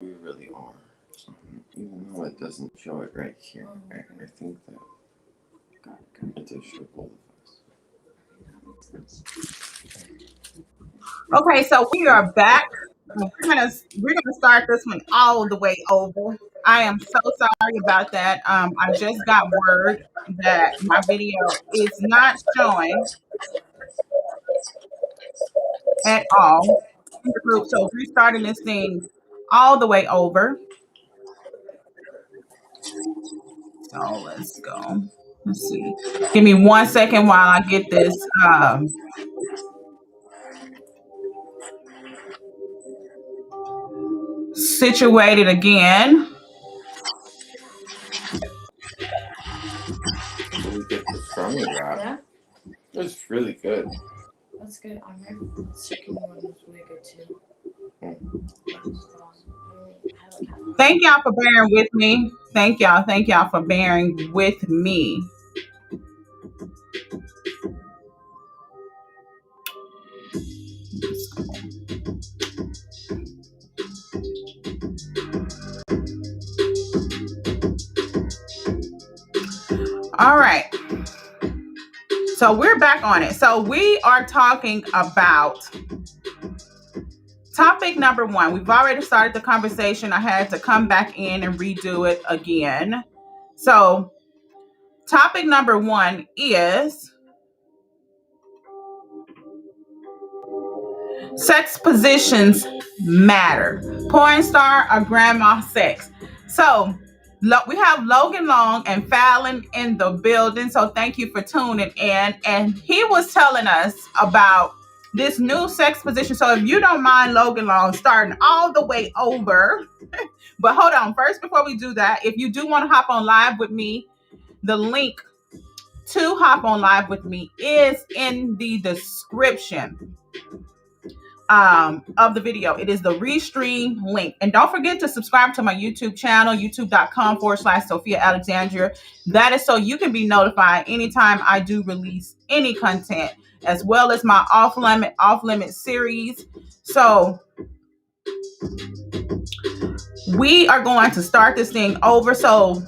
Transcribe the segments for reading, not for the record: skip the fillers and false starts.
we really are. So, even though it doesn't show it right here, I think that it does show both of us. Okay, so we are back. We're gonna start this one all the way over. I am so sorry about that. I just got word that my video is not showing at all in the group. So we're starting this thing all the way over. So let's go. Let's see. Give me 1 second while I get this situated again. So we get the strawberry wrap. Yeah. It's really good. That's good. My chicken one was really good too. Thank y'all for bearing with me. Thank y'all for bearing with me. All right. So we're back on it. So we are talking about topic number 1. We've already started the conversation. I had to come back in and redo it again. So topic number 1 is sex positions matter. Porn star or grandma sex. So we have Logan Long and Fallon in the building. So thank you for tuning in. And he was telling us about this new sex position. So if you don't mind, Logan Long, starting all the way over. But hold on. First, before we do that, if you do want to hop on live with me, the link to hop on live with me is in the description of the video. It is the restream link. And don't forget to subscribe to my YouTube channel, youtube.com/Sophia Alexandria. That is so you can be notified anytime I do release any content, as well as my off-limit series. So we are going to start this thing over. So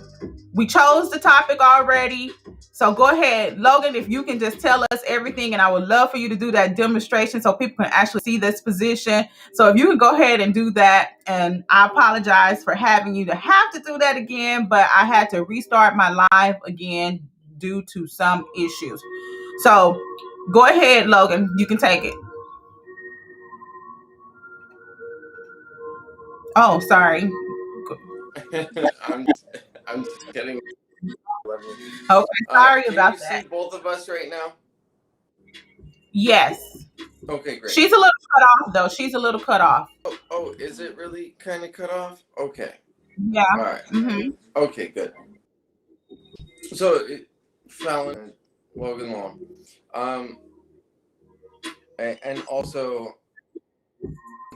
we chose the topic already. So go ahead, Logan, if you can just tell us everything, and I would love for you to do that demonstration so people can actually see this position. So if you can go ahead and do that, and I apologize for having you to have to do that again, but I had to restart my live again due to some issues. So go ahead, Logan, you can take it. Oh, sorry. I'm just kidding. Okay, sorry about that. Can you see both of us right now? Yes. Okay, great. She's a little cut off, though. She's a little cut off. Oh, is it really kind of cut off? Okay. Yeah. All right. Mm-hmm. Okay, good. So, Fallon, Logan Long, and also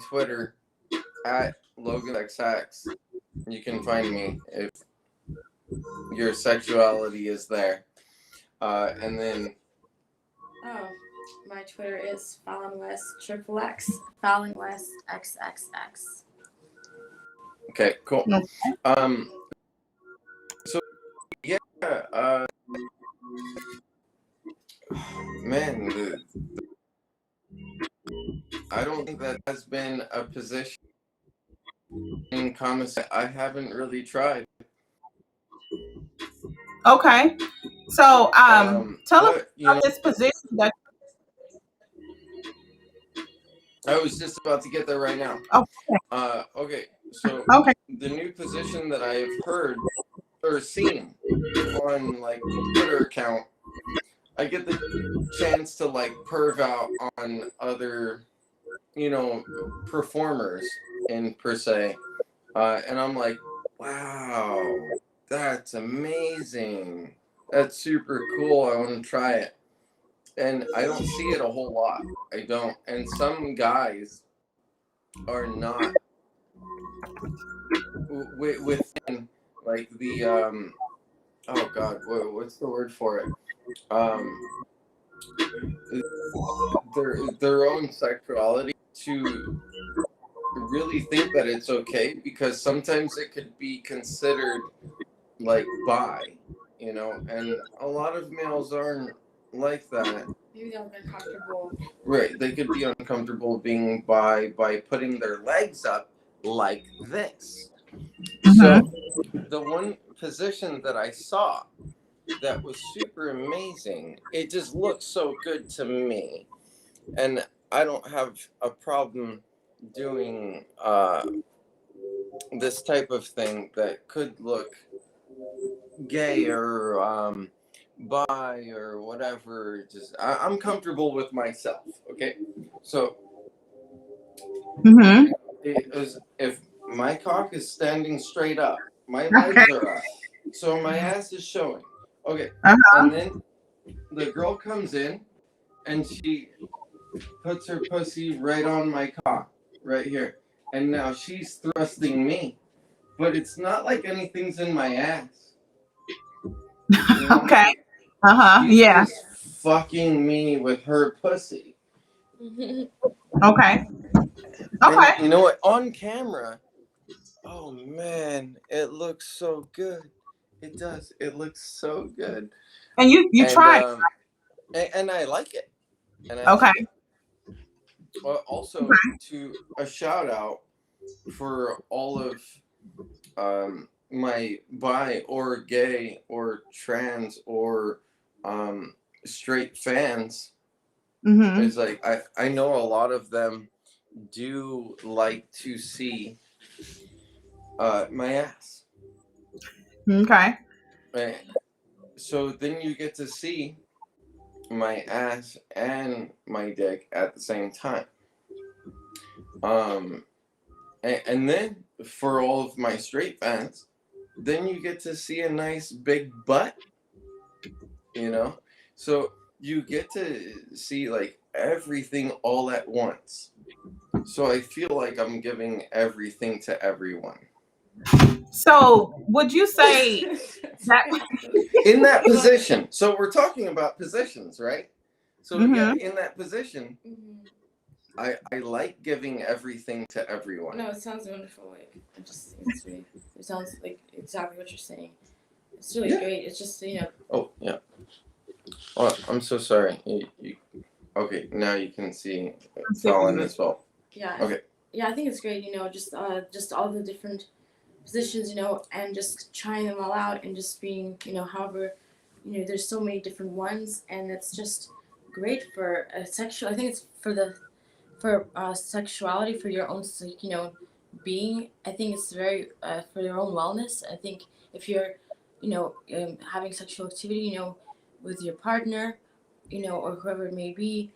Twitter at LoganXX. You can find me if your sexuality is there. And then. Oh, my Twitter is Fallon West XXX. Fallon West XXX. Okay, cool. So yeah, man, I don't think that has been a position in comments that I haven't really tried. Okay, so tell us about this position that. I was just about to get there right now. Okay. Okay. So the new position that I have heard or seen on like the Twitter account, I get the chance to like perv out on other, performers in per se, and I'm like, wow, that's amazing. That's super cool. I want to try it. And I don't see it a whole lot. I don't. And some guys are not within like the oh god, what's the word for it? Their own sexuality to really think that it's okay, because sometimes it could be considered like bi, and a lot of males aren't like that. Maybe they'll get comfortable. Right, they could be uncomfortable being by putting their legs up like this. Mm-hmm. So the one position that I saw that was super amazing, it just looks so good to me, and I don't have a problem doing this type of thing that could look gay or bi or whatever. Just I'm comfortable with myself. Okay, so Mm-hmm. it was, if my cock is standing straight up, my legs Okay. are up, so my ass is showing. Okay, Uh-huh. and then the girl comes in and she puts her pussy right on my cock, right here, and now she's thrusting me, but it's not like anything's in my ass. You know? Okay. Uh-huh. She's Yeah. just fucking me with her pussy. Okay. And Okay. you know what? On camera, oh man, it looks so good. It does. It looks so good. And you And tried. and I like it. And I Okay. like it. Also, to a shout out for all of my bi or gay or trans or straight fans. Mm-hmm. Is like I know a lot of them do like to see my ass. Okay. And so then you get to see my ass and my dick at the same time. And then for all of my straight fans, then you get to see a nice big butt, So you get to see like everything all at once. So I feel like I'm giving everything to everyone. So would you say that In that position. So we're talking about positions, right? So yeah, mm-hmm. in that position, I like giving everything to everyone. No, it sounds wonderful. Like it sounds like exactly what you're saying. It's really great. It's just Oh yeah. Oh, I'm so sorry. Okay, now you can see Fallon as well. Yeah. Okay. Yeah, I think it's great. Just all the different positions, and just trying them all out and just being, however, there's so many different ones, and it's just great for sexual. I think it's for sexuality, for your own, being. I think it's very for your own wellness. I think if you're, having sexual activity, with your partner, or whoever it may be,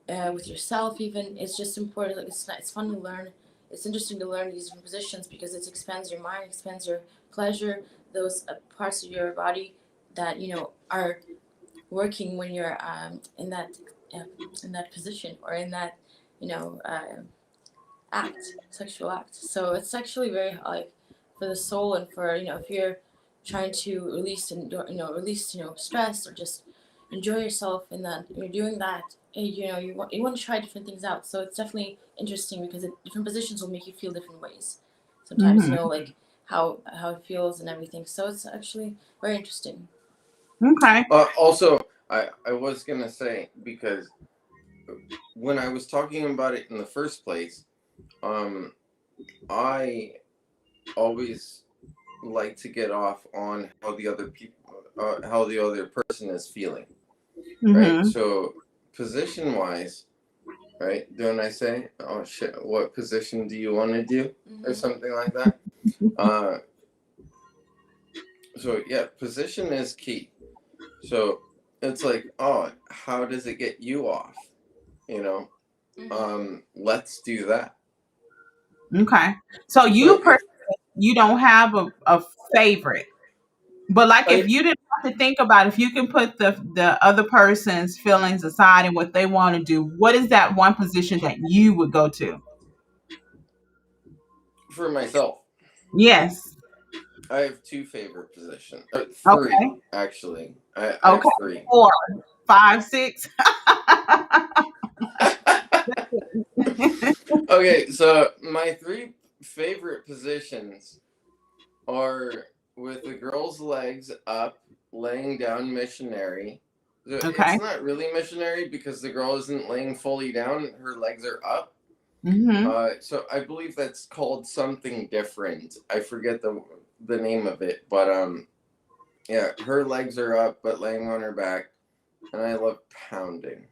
with yourself even, it's just important. Like it's fun to learn. It's interesting to learn these different positions because it expands your mind, expands your pleasure, those parts of your body that are working when you're in that position or in that sexual act. So it's actually very like for the soul and for if you're trying to release stress or just enjoy yourself in that you're doing that. You want to try different things out. So it's definitely interesting because different positions will make you feel different ways. Sometimes Mm-hmm. like how it feels and everything. So it's actually very interesting. Okay. Also, I was gonna say, because when I was talking about it in the first place, I always like to get off on how the other person is feeling, right? Mm-hmm. So position wise, right? Don't I say, oh shit, what position do you want to do, or something like that? So yeah, position is key. So it's like, oh, how does it get you off? Let's do that. Okay. So So you don't have a favorite. But like if I, you didn't have to think about if you can put the other person's feelings aside and what they want to do, what is that one position that you would go to? for myself, Yes. I have two favorite positions. Three, Okay. actually. I have Okay. three. 4, 5, 6. Okay, so my three favorite positions are with the girl's legs up, laying down missionary. It's Okay. not really missionary because the girl isn't laying fully down, her legs are up. Mm-hmm. So I believe that's called something different. I forget the name of it, but yeah, her legs are up but laying on her back, and I love pounding.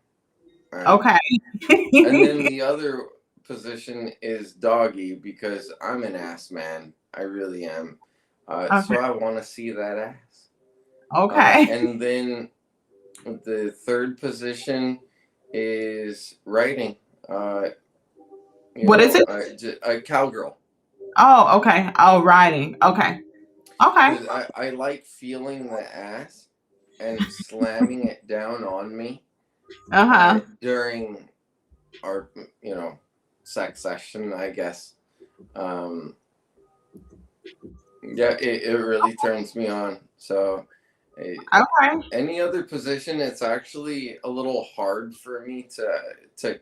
All right. Okay. And then the other position is doggy because I'm an ass man. I really am. Okay. So I want to see that ass. Okay. And then the third position is writing. Uh, What is it? A cowgirl. Oh, okay. Oh, writing. Okay. Okay. Because I like feeling the ass and slamming it down on me Uh-huh. during our, you know, sex session, I guess. Um, yeah, it really turns me on. So, eh, Okay. any other position, it's actually a little hard for me to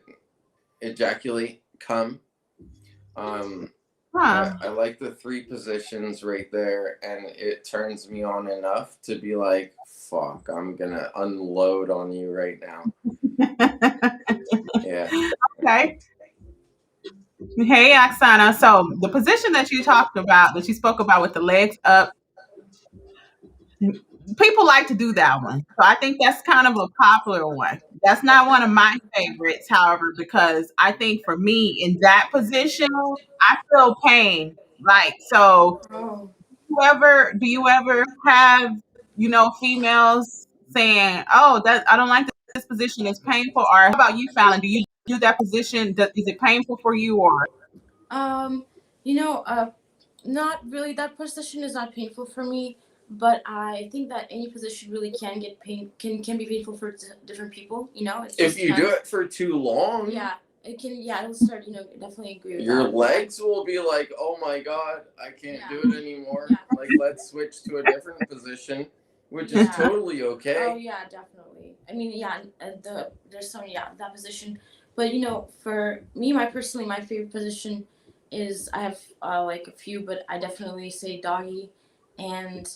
ejaculate cum. Um, Huh. I like the three positions right there, and it turns me on enough to be like, fuck, I'm gonna unload on you right now. Yeah. Okay. Hey, Oksana. So the position that you talked about, that you spoke about with the legs up, people like to do that one. So I think that's kind of a popular one. That's not one of my favorites, however, because I think for me in that position, I feel pain. Like, so Oh. whoever, do you ever have, females saying, "Oh, that I don't like this position, it's painful," or how about you, Fallon? Do you do that position? Is it painful for you, or Um, you know, not really. That position is not painful for me, but I think that any position really can get can be painful for different people. You know, it If just you do depends. it for too long, Yeah, it can. Yeah, it'll start. You know, definitely agree with your that. legs will be like, oh my god, I can't Yeah, do it anymore. yeah, Like, let's switch to a different position, which is yeah. totally Oh okay. yeah, definitely. I mean, yeah, there's some, yeah, that position, but you know, for me, my favorite position is, I have like a few, but I definitely say doggy, and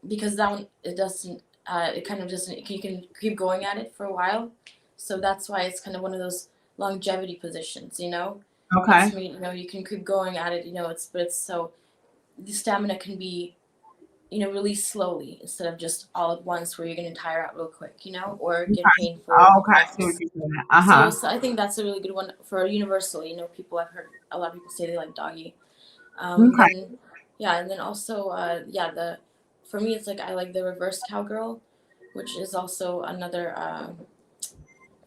because that one, it doesn't it kind of doesn't, you can keep going at it for a while, so that's why it's kind of one of those longevity positions. You know, it's okay? me. You know, you can keep going at it. You know, it's so the stamina can be, you know, release slowly instead of just all at once where you're going to tire out real quick, you know, or get painful Okay, I see what fast. you're saying. Uh-huh. So I think that's a really good one for universal. You know, people, I've heard a lot of people say they like doggy. Okay. Then, yeah, and then also, yeah, for me, it's like I like the reverse cowgirl, which is also another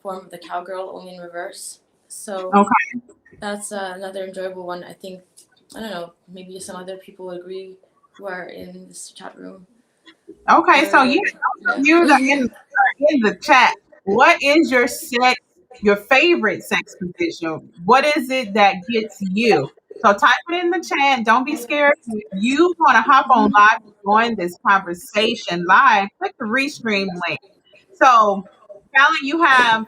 form of the cowgirl, only in reverse. So Okay. that's another enjoyable one. I think, I don't know, maybe some other people agree who are in this chat room. Okay. So Or, you yeah. you are in the chat. What is your favorite sex position? What is it that gets you? So type it in the chat. Don't be scared. If you want to hop on Mhm. live and join this conversation live, click the restream link. So, Fallon, you have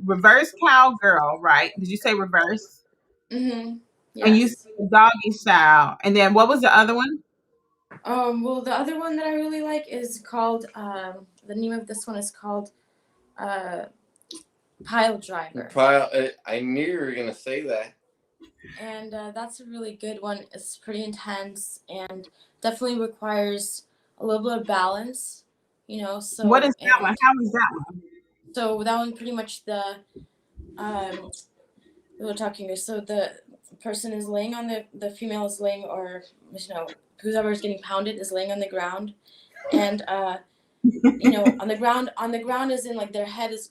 reverse cowgirl, right? Did you say reverse? Mhm. And you Yes. said doggy style. And then what was the other one? Well, the other one that I really like is called. The name of this one is called uh, Pile Driver, I knew you were gonna say that. and that's a really good one. It's pretty intense and definitely requires a little bit of balance. You know, What so is that one? How is that one? that one pretty much um we were talking here. So the person is laying on the female is laying, or you know, whoever is getting pounded is laying on the ground, and you know, on the ground is in like their head is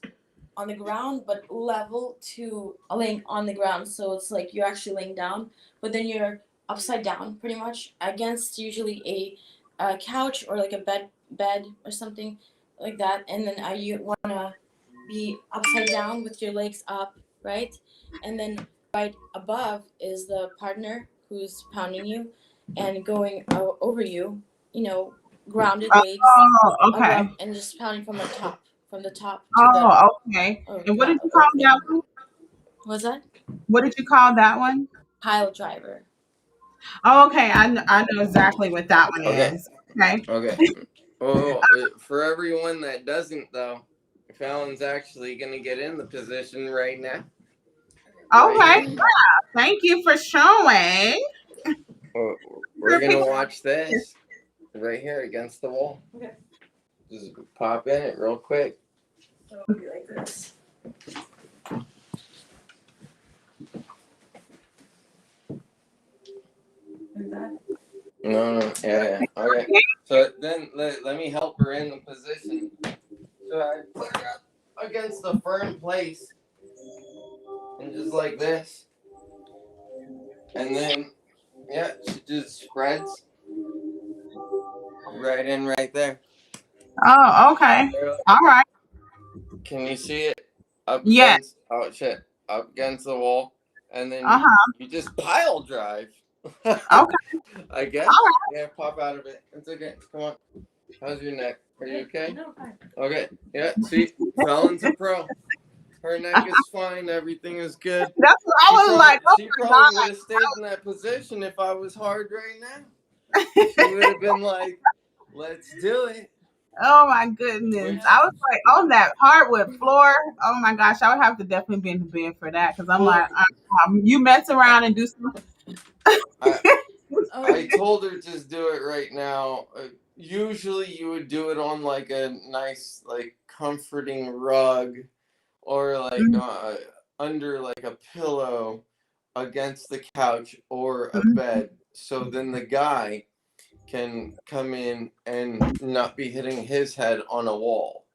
on the ground but level to laying on the ground, so it's like you're actually laying down, but then you're upside down pretty much against usually a couch or like a bed or something like that, and then you want to be upside down with your legs up, right, and then right above is the partner who's pounding you and going over you, you know, grounded legs Oh, okay. above and just pounding from the top to the Oh, okay. oh And what yeah did you call that opening. one? What's that? What did you call that one? Pile driver. Oh, okay. I know exactly what that one Okay. is. Okay. Okay. Oh, for everyone that doesn't though, Fallon's actually gonna get in the position right now. Right Okay. here. Thank you for showing. We're gonna watch this right here against the wall. Okay. Just pop in it real quick. So it'll be like this. Like that. No, yeah. Okay. So then let me help her in the position. So I put her up against the firm place, and just like this, and then yeah, she just spreads right in right there. Oh, okay. All right. Can you see it? Up Yes. against up against the wall, and then Uh-huh. you just pile drive. Okay. I guess. All Yeah, pop out of it. It's okay. Come on. How's your neck? Are you okay? No, fine. Okay. Yeah. See, Fallon's a pro. Her neck is fine. Everything is good. That's what I was like. Oh She my probably would have stayed in that position if I was hard right now. She would have been like, "Let's do it." Oh my goodness. I was like on that hardwood floor. Oh my gosh. I would have to definitely be in the bed for that because I'm Well, like, you mess around and do something. I told her just do it right now. Usually you would do it on like a nice like comforting rug or like under like a pillow against the couch or a bed. So then the guy can come in and not be hitting his head on a wall.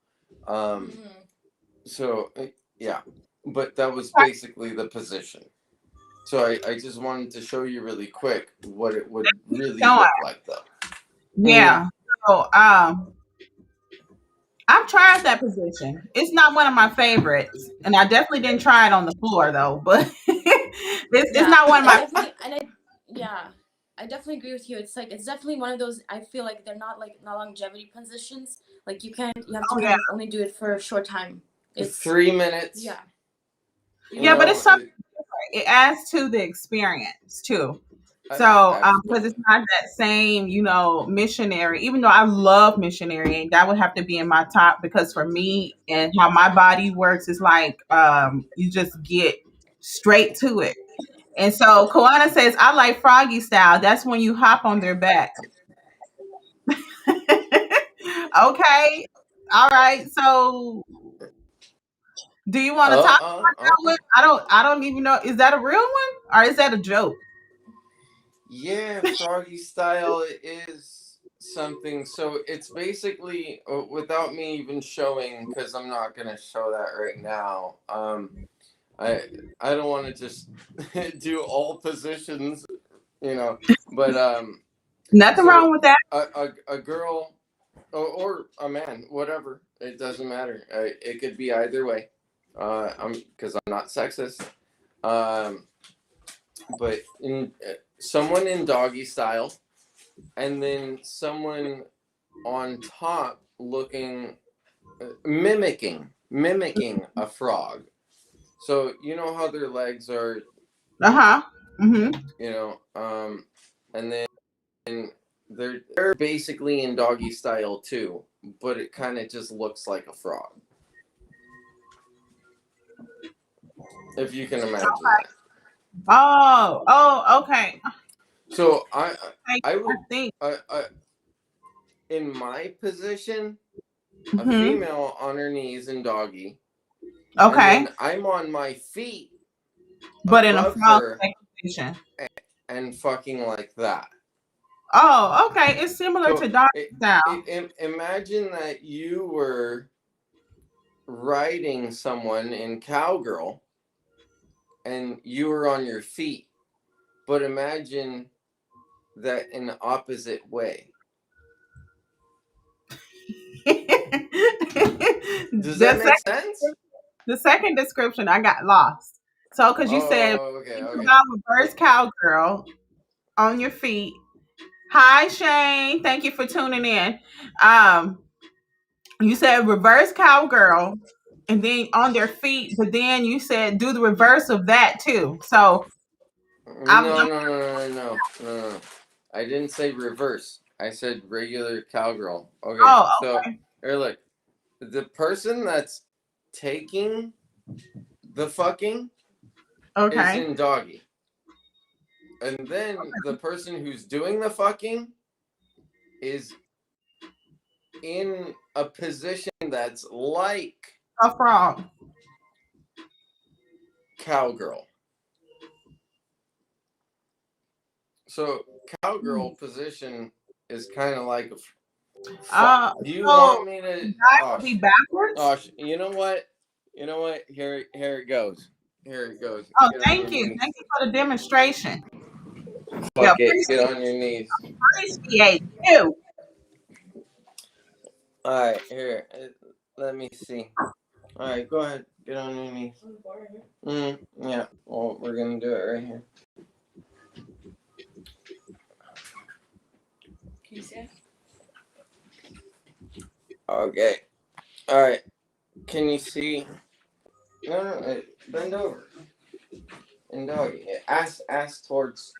So yeah, but that was basically the position. So I just wanted to show you really quick what it would really look like though. Yeah. So I've tried that position. It's not one of my favorites. And I definitely didn't try it on the floor though, but it's not one of my I definitely agree with you. It's like it's definitely one of those. I feel like they're not like not longevity positions. Like you have to kind of only do it for a short time. It's 3 minutes. Yeah. Yeah, but it's something different. It adds to the experience too. So because it's not that same, missionary, even though I love missionary, that would have to be in my top because for me and how my body works is like you just get straight to it. And so Koana says, I like froggy style. That's when you hop on their back. Okay. All right. So do you want to talk about that one? I don't even know. Is that a real one or is that a joke? Yeah, froggy style is something. So it's basically without me even showing, because I'm not gonna show that right now. I don't want to just do all positions, but nothing wrong with that. A girl or a man, whatever, it doesn't matter. It could be either way. Because I'm not sexist. But someone in doggy style, and then someone on top looking, mimicking a frog. So you know how their legs are, Mm-hmm. And then they're basically in doggy style too, but it kind of just looks like a frog. If you can imagine that. Oh, okay. So I would think in my position, a female on her knees in doggy. Okay. And then I'm on my feet, but in a frog position, and fucking like that. Oh, okay. It's similar to doggy style. Imagine that you were riding someone in cowgirl, and you were on your feet. But imagine that in the opposite way. Does that make sense? The second description, I got lost. So, because you said reverse cowgirl on your feet. Hi, Shane. Thank you for tuning in. You said reverse cowgirl and then on their feet, but then you said do the reverse of that too. So No, no, no, no, no, no, no. I didn't say reverse. I said regular cowgirl. Okay, oh, so here, look, the person that's taking the fucking is okay. in doggy, and then the person who's doing the fucking is in a position that's like A frog. cowgirl. So cowgirl position is kind of like do you So want me to? guy Oh, will be backwards. you know what? You know what? Here it goes. Here it goes. Oh, Get on your thank you. knees. Thank you for the demonstration. Yeah, Fuck it. Get on your knees. appreciate you. All right. Here. Let me see. All right. Go ahead. Get on your knees. Yeah. Well, we're gonna do it right here. Can you see it? Okay. All right. Can you see? No. Bend over. And doggy. Ask towards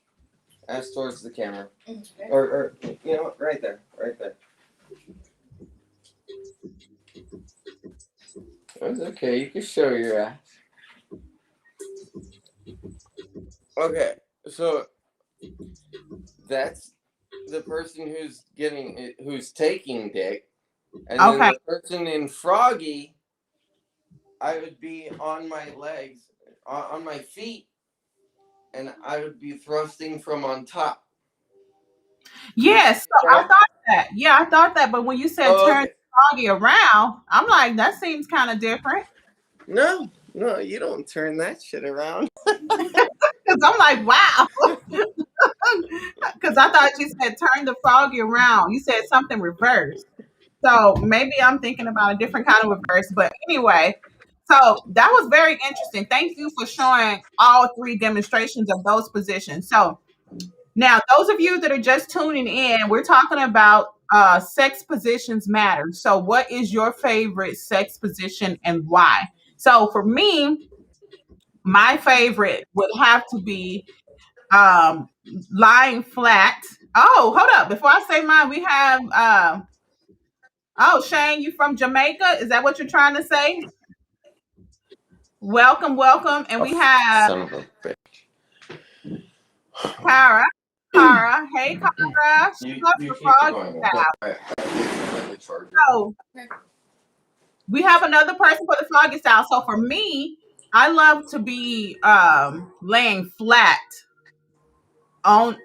the camera. Okay. Or you know what? Right there. Right there. That's okay. You can show your ass. Okay. So that's the person who's taking dick, and then Okay. the person in froggy, I would be on my legs, on my feet, and I would be thrusting from on top. Yes, so I thought that. Yeah, I thought that. But when you said Oh, turn okay. the doggy around, I'm like, that seems kind of different. No, you don't turn that shit around. Because I'm like, wow. Because I thought you said turn the froggy around. You said something reversed. So maybe I'm thinking about a different kind of reverse. But anyway, so that was very interesting. Thank you for showing all three demonstrations of those positions. So now, those of you that are just tuning in, we're talking about sex positions matter. So, what is your favorite sex position and why? So, for me, my favorite would have to be um, lying flat. Oh, hold up. Before I say mine, we have, oh, Shane, you from Jamaica? Is that what you're trying to say? Welcome, welcome. And Oh, we have son of a bitch. Kara. Kara. Hey, Kara. She loves You the keep frog going. style. I the charger. So, we have another person for the froggy style. So for me, I love to be laying flat on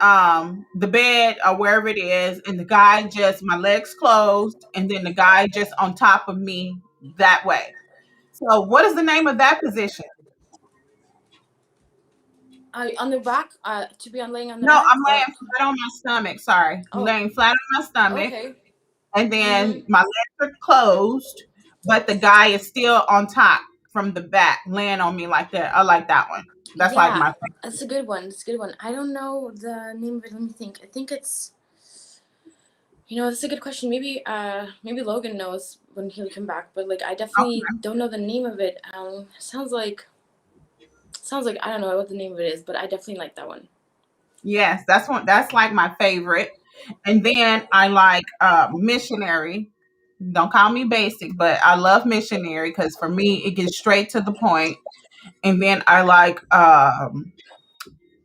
the bed or wherever it is, and the guy just my legs closed, and then the guy just on top of me that way. So what is the name of that position? On the back. To be on laying on the No, back. I'm laying flat on my stomach. Sorry, I'm Oh. laying flat on my stomach, Okay. and then my legs are closed, but the guy is still on top from the back, laying on me like that. I like that one. That's like Yeah, my that's a good one. It's a good one. I don't know the name of it. Let me think. I think it's. That's a good question. Maybe Logan knows when he'll come back, but like I definitely favorite. don't know the name of it. Sounds like I don't know what the name of it is, but I definitely like that one. Yes, that's one. That's like my favorite. And then I like missionary. Don't call me basic, but I love missionary because for me it gets straight to the point. And then I like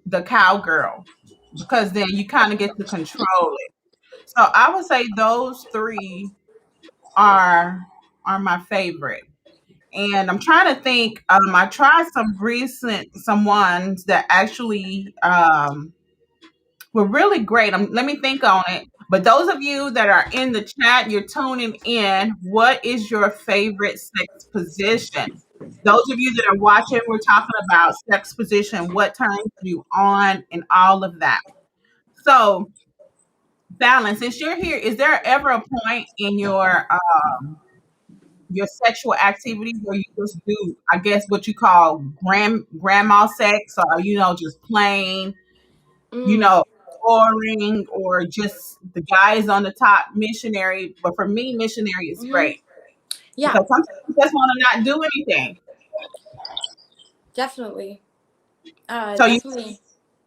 the cowgirl because then you kind of get to control it. So I would say those three are are my favorite. And I'm trying to think. I tried some ones that actually were really great. Let me think on it. But those of you that are in the chat, you're tuning in. What is your favorite sex position? Those of you that are watching, we're talking about sex position, what turns you on, and all of that. So, Fallon, since you're here, is there ever a point in your sexual activity where you just do, I guess, what you call grandma sex, or just plain, you Mm. know, touring, or just the guy is on the top missionary. But for me, missionary is Mhm. great. Yeah, Because sometimes you just want to not do anything. definitely. So you Definitely.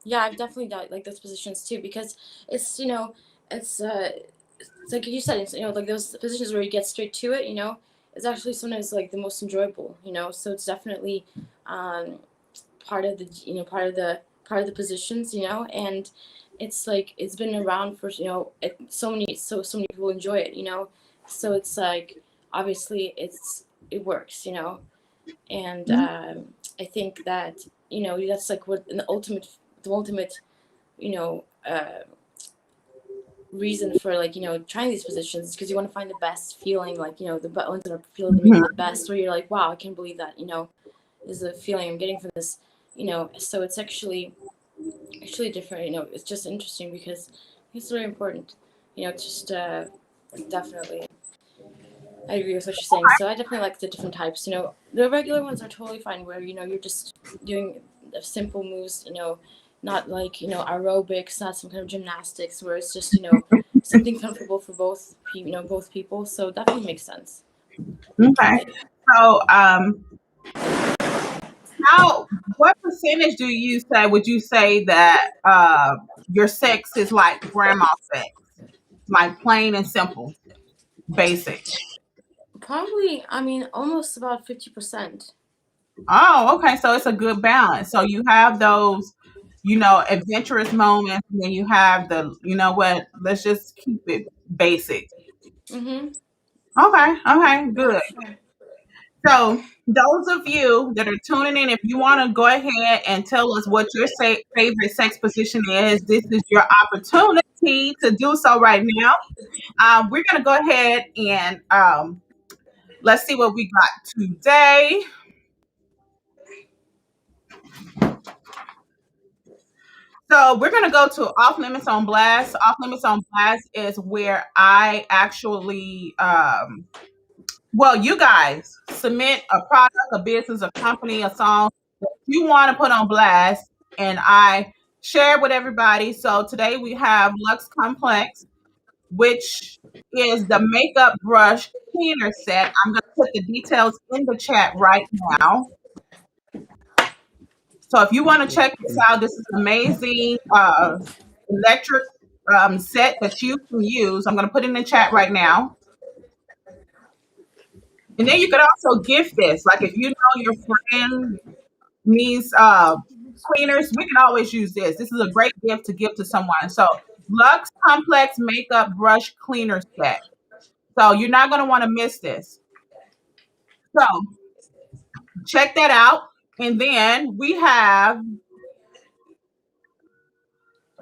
Yeah, I've definitely done like those positions too because it's it's it's like you said, it's like those positions where you get straight to it. It's actually sometimes like the most enjoyable. So it's definitely um, part of the part of the positions. And it's like it's been around for so many people enjoy it. So it's like obviously it works. And I think that that's like what the ultimate you know uh, reason for like trying these positions because you want to find the best feeling, like the ones that are feeling maybe the best, where you're like, wow, I can't believe that is the feeling I'm getting from this. So it's actually different. It's just interesting because it's very important. It's just definitely, I agree with what you're saying. So I definitely like the different types. The regular ones are totally fine, where you're just doing simple moves. Not like aerobics, not some kind of gymnastics, where it's just something comfortable for both people. So definitely makes sense. okay? So how what percentage do you say would you say that your sex is like grandma sex, like plain and simple, basic? Probably, I mean, almost about 50%. Oh, okay. So it's a good balance. So you have those, adventurous moments, and then you have the, what, let's just keep it basic. Mm-hmm. Okay, okay, Yeah, good. sure. So those of you that are tuning in, if you want to go ahead and tell us what your favorite sex position is, this is your opportunity to do so right now. We're going to go ahead and let's see what we got today. So we're gonna go to Off Limits on Blast. Off Limits on Blast is where I actually, well, you guys submit a product, a business, a company, a song that you want to put on blast, and I share it with everybody. So today we have Lux Complex, which is the makeup brush cleaner set. I'm gonna put the details in the chat right now. So if you want to check this out, this is amazing electric set that you can use. I'm going to put it in the chat right now. And then you could also gift this. Like if you know your friend needs cleaners, we can always use this. This is a great gift to give to someone. So Lux Complex Makeup Brush Cleaner Set. So you're not going to want to miss this. So check that out. And then we have,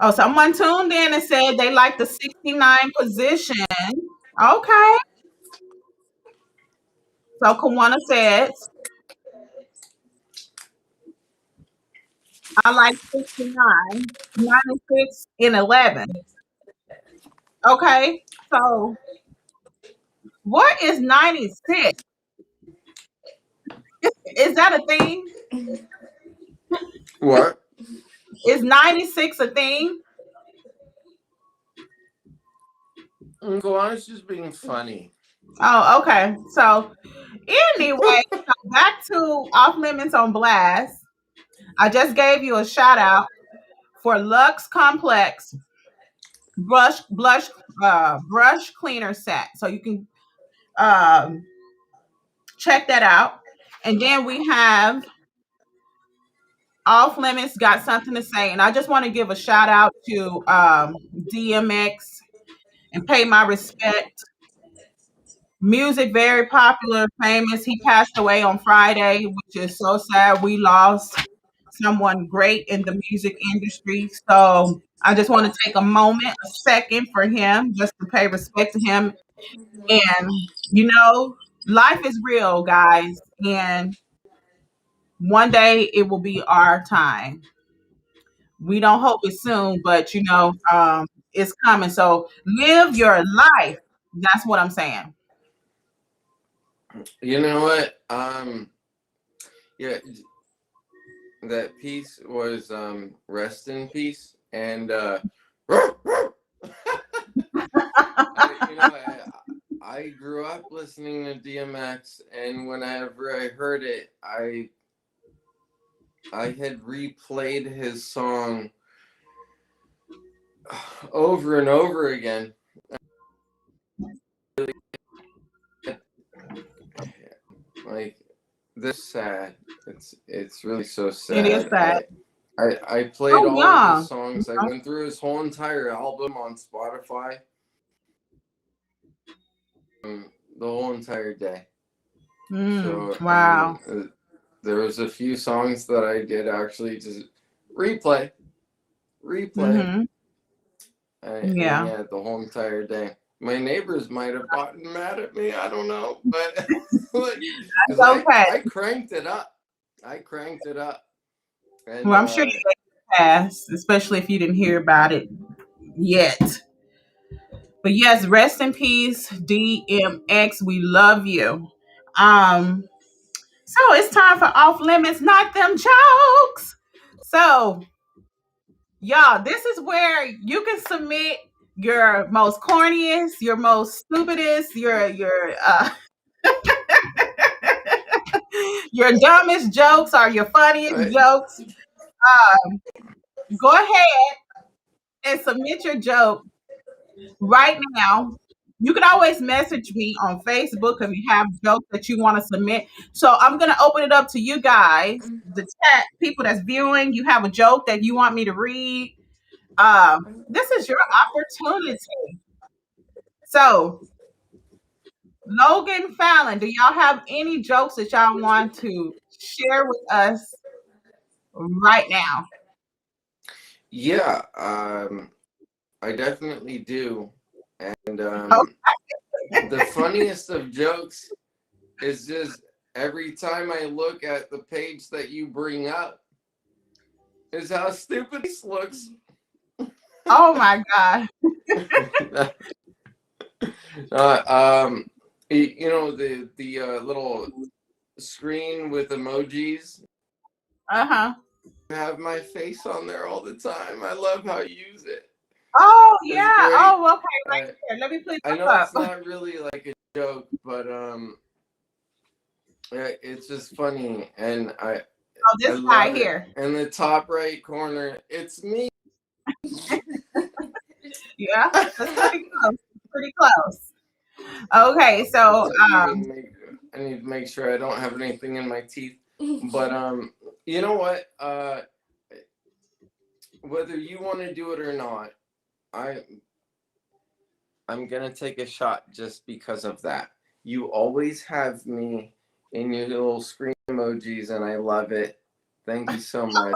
oh, someone tuned in and said they like the 69 position. Okay. So Kawana says, I like 69, 96, and 11. Okay. So what is 96? Is that a thing? What? Is 96 a thing? Uncle, I was just being funny. Oh, okay. So anyway, so back to Off Limits on Blast. I just gave you a shout out for Lux Complex brush cleaner set. So you can um check that out. And then we have Off Limits got something to say. And I just want to give a shout out to DMX and pay my respect. Music, very popular, famous. He passed away on Friday, which is so sad. We lost someone great in the music industry. So I just want to take a moment, a second for him, just to pay respect to him. And, life is real, guys. And one day it will be our time. We don't hope it's soon, but it's coming. So live your life. That's what I'm saying. You know what? Yeah, that piece was rest in peace, and I, I grew up listening to DMX, and whenever I heard it, I had replayed his song over and over again. Like, this sad. It's really so It is sad. sad. I played Oh all of yeah. his songs. I went through his whole entire album on Spotify. The whole entire day. So Wow. there was a few songs that I did actually just replay. Mm-hmm. And Yeah. yeah, the whole entire day. My neighbors might have gotten mad at me. I don't know, but because Okay. I cranked it up. I cranked it up. And Well, I'm sure you passed, especially if you didn't hear about it yet. But yes, rest in peace, DMX. We love you. So it's time for off limits, not them jokes. So y'all, this is where you can submit your most corniest, your most stupidest, your dumbest jokes or your funniest jokes. Go ahead and submit your joke right now. You can always message me on Facebook if you have jokes that you want to submit. So I'm going to open it up to you guys, the chat people that's viewing. You have a joke that you want me to read. This is your opportunity. So, Logan Fallon, do y'all have any jokes that y'all want to share with us right now? yeah, I definitely do. And the funniest of jokes is just every time I look at the page that you bring up is how stupid this looks. Oh my God. You know the little screen with emojis. Uh-huh. I have my face on there all the time. I love how you use it. Oh It's yeah. great. Oh, okay. Right here. Let me put I it know up. it's not really like a joke, but it's just funny, and I This guy love it. here. In the top right corner, it's me. Yeah, that's pretty close. Pretty close. Okay, so I need to make sure I don't have anything in my teeth. But you know what? Whether you want to do it or not, I'm gonna take a shot just because of that. You always have me in your little screen emojis, and I love it. Thank you so much.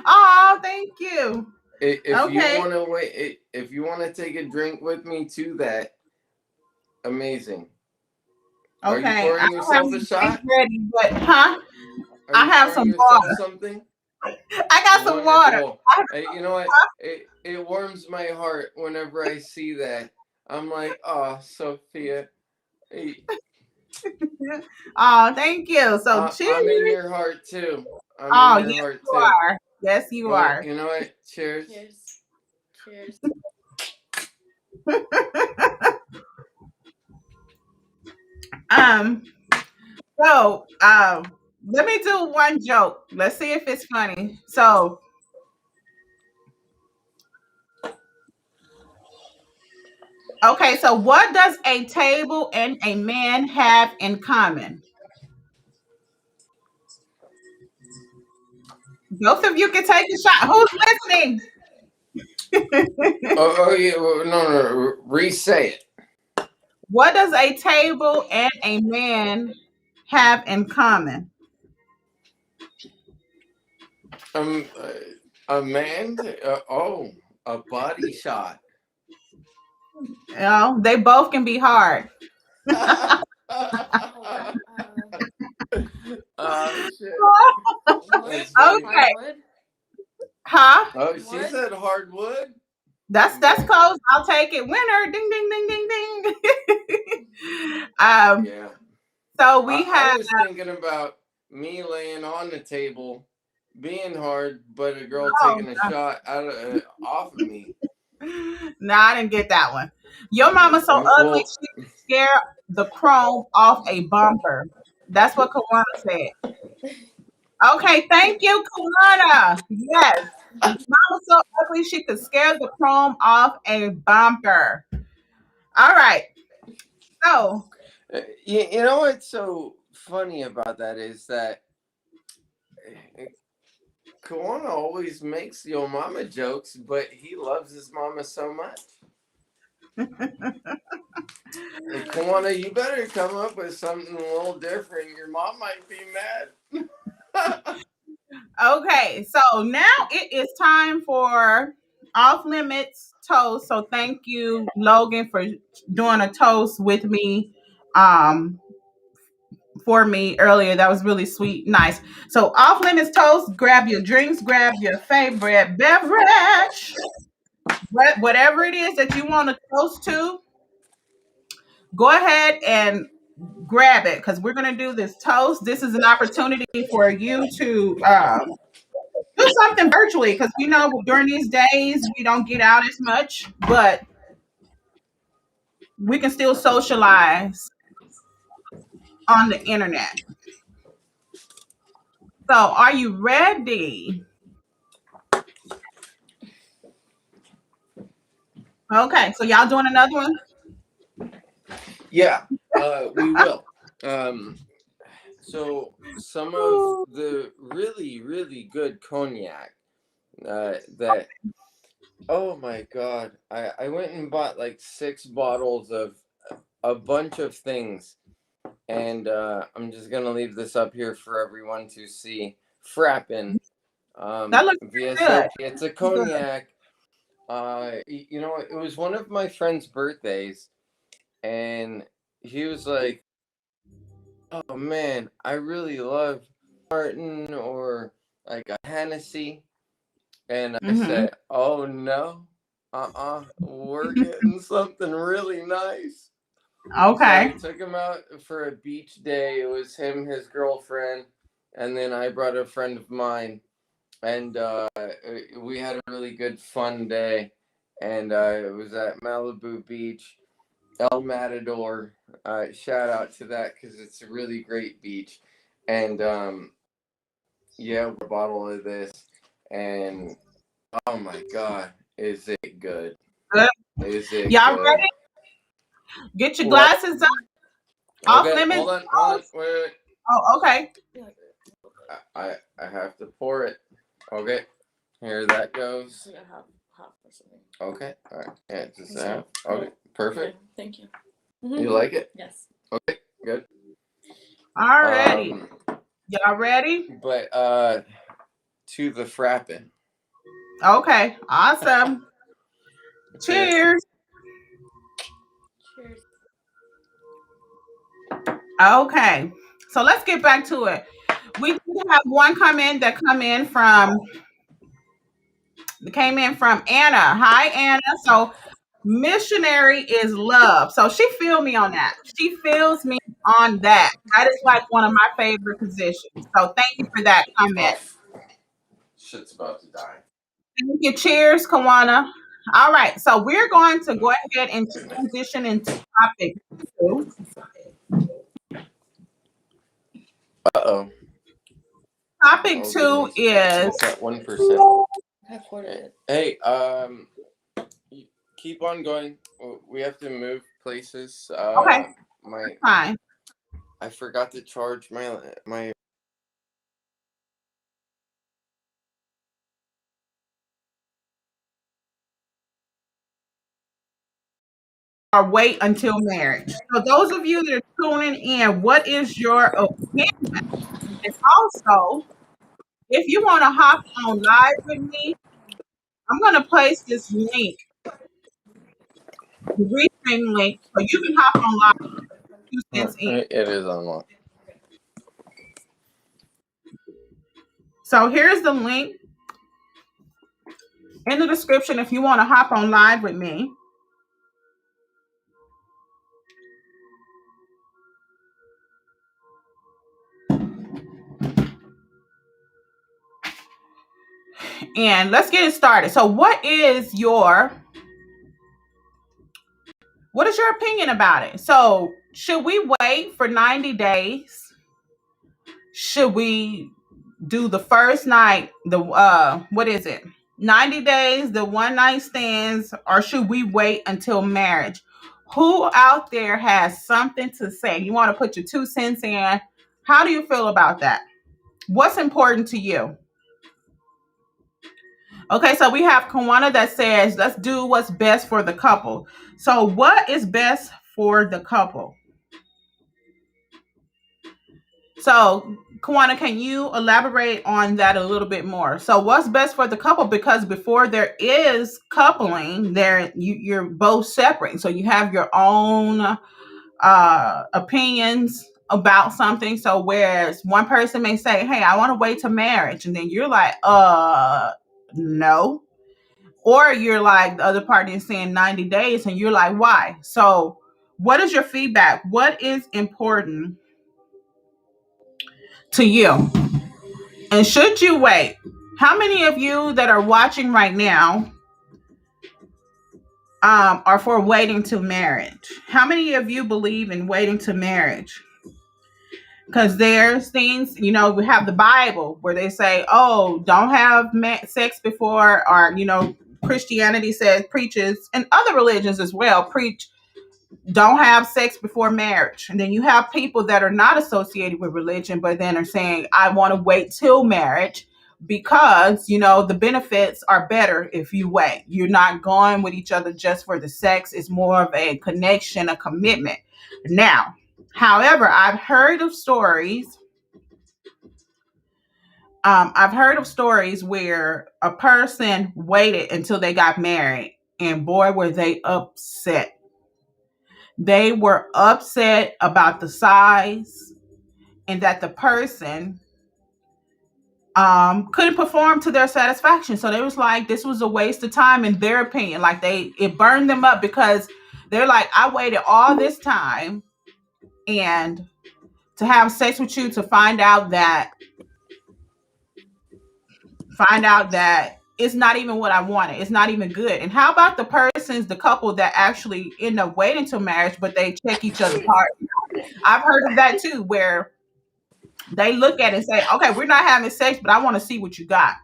oh, thank you. If you Okay. want to wait, if you want to take a drink with me to that, amazing. Are you Okay. I pouring don't have yourself a any shot? drinks ready, but Are I you have pouring some yourself water. something? I got some water. Wonderful. Hey, you know what? It warms my heart whenever I see that. I'm like, oh, Sophia. Hey, Oh, thank you. So cheers. I'm in your heart too. Oh, I'm in yes, your heart you too. are. Yes, you Well, are. you know what? Cheers. Cheers. So let me do one joke. Let's see if it's funny. So okay, so what does a table and a man have in common? Both of you can take a shot. Who's listening? Oh yeah. Well, no. Re-say it. What does a table and a man have in common? Um, a man. A body shot. You know, they both can be hard. Oh shit. That's funny. Okay. Huh? Oh, she said hardwood. That's close. I'll take it. Winner. Ding ding ding ding ding. Yeah. So we have I was thinking about me laying on the table, being hard, but a girl taking a shot off of me. no, I didn't get that one. Your mama so ugly Well, she could scare the chrome off a bumper. That's what Kawana said. Okay, thank you, Kawana. Yes. Mama so ugly she could scare the chrome off a bumper. All right. So you know what's so funny about that is that Kawana always makes Yo Mama jokes, but he loves his mama so much. Kawana, you better come up with something a little different. Your mom might be mad. okay, so now it is time for off limits toast. So thank you, Logan, for doing a toast with me. For me earlier. That was really sweet. Nice. So off limits toast, grab your drinks, grab your favorite beverage, whatever it is that you want to toast to, go ahead and grab it because we're going to do this toast. This is an opportunity for you to do something virtually because we know during these days we don't get out as much, but we can still socialize on the internet. So are you ready? Okay, so y'all doing another one? Yeah, we will. So some of the really, really good cognac that, oh my God, I went and bought like 6 bottles of a bunch of things. And I'm just going to leave this up here for everyone to see. Frappin. That looks Via good. Sophia. It's a cognac. You know, it was one of my friend's birthdays. And he was like, oh man, I really love Martin or like a Hennessy. And I said, oh no, we're getting something really nice. Okay. So I took him out for a beach day. It was him, his girlfriend, and then I brought a friend of mine. And we had a really good fun day. And it was at Malibu Beach. El Matador, shout out to that because it's a really great beach. And yeah, a bottle of this, and oh my God, is it good? Good. Is it Y'all good? ready? Get your What? glasses up. Off Okay, limits. hold on, wait. Oh, okay. I have to pour it. Okay, here that goes. Okay, all right, yeah, just that. Okay, perfect. Okay, thank you. You like it? Yes. Okay, good. Alrighty. Y'all ready? But to the frappin'. Okay. Awesome. Cheers. Cheers. Okay. So let's get back to it. We do have one comment that came in from Anna. Hi, Anna. So missionary is love. So she feel me on that. She feels me on that. That is like one of my favorite positions. So thank you for that comment. Oh, shit's about to die. Thank you. Cheers, Kawana. All right. So we're going to go ahead and transition into topic 2. Uh-oh. Topic 2 is it's at 1%. Hey, keep on going. We have to move places. okay. Fine. I forgot to charge my. Or wait until marriage. So those of you that are tuning in, what is your opinion? And also, if you want to hop on live with me, I'm going to place this link, the restream link, so you can hop on live 2 cents in. It is unlocked. So here's the link in the description if you want to hop on live with me. And let's get it started. So what is your What is your opinion about it? So, should we wait for 90 days? Should we do the first night, the what is it? 90 days, the one night stands, or should we wait until marriage? Who out there has something to say? You want to put your 2 cents in? How do you feel about that? What's important to you? Okay, so we have Kawana that says, let's do what's best for the couple. So, what is best for the couple? So, Kawana, can you elaborate on that a little bit more? So, what's best for the couple? Because before there is coupling, you're both separate. So, you have your own opinions about something. So, whereas one person may say, "Hey, I want to wait to marriage," and then you're like, no. Or you're like, the other party is saying 90 days, and you're like, why? So, what is your feedback? What is important to you? And should you wait? How many of you that are watching right now are for waiting to marriage? How many of you believe in waiting to marriage? Because there's things, we have the Bible where they say, oh, don't have sex before, or, Christianity preaches, and other religions as well, preach don't have sex before marriage. And then you have people that are not associated with religion, but then are saying, I want to wait till marriage because, the benefits are better if you wait. You're not going with each other just for the sex. It's more of a connection, a commitment. Now, however, I've heard of stories where a person waited until they got married, and boy, were they upset. They were upset about the size and that the person couldn't perform to their satisfaction. So they was like, this was a waste of time in their opinion. Like it burned them up because they're like, I waited all this time and to have sex with you to find out that it's not even what I wanted. It's not even good. And how about the couple that actually end up waiting till marriage, but they check each other apart? I've heard of that too, where they look at it and say, okay, we're not having sex, but I want to see what you got.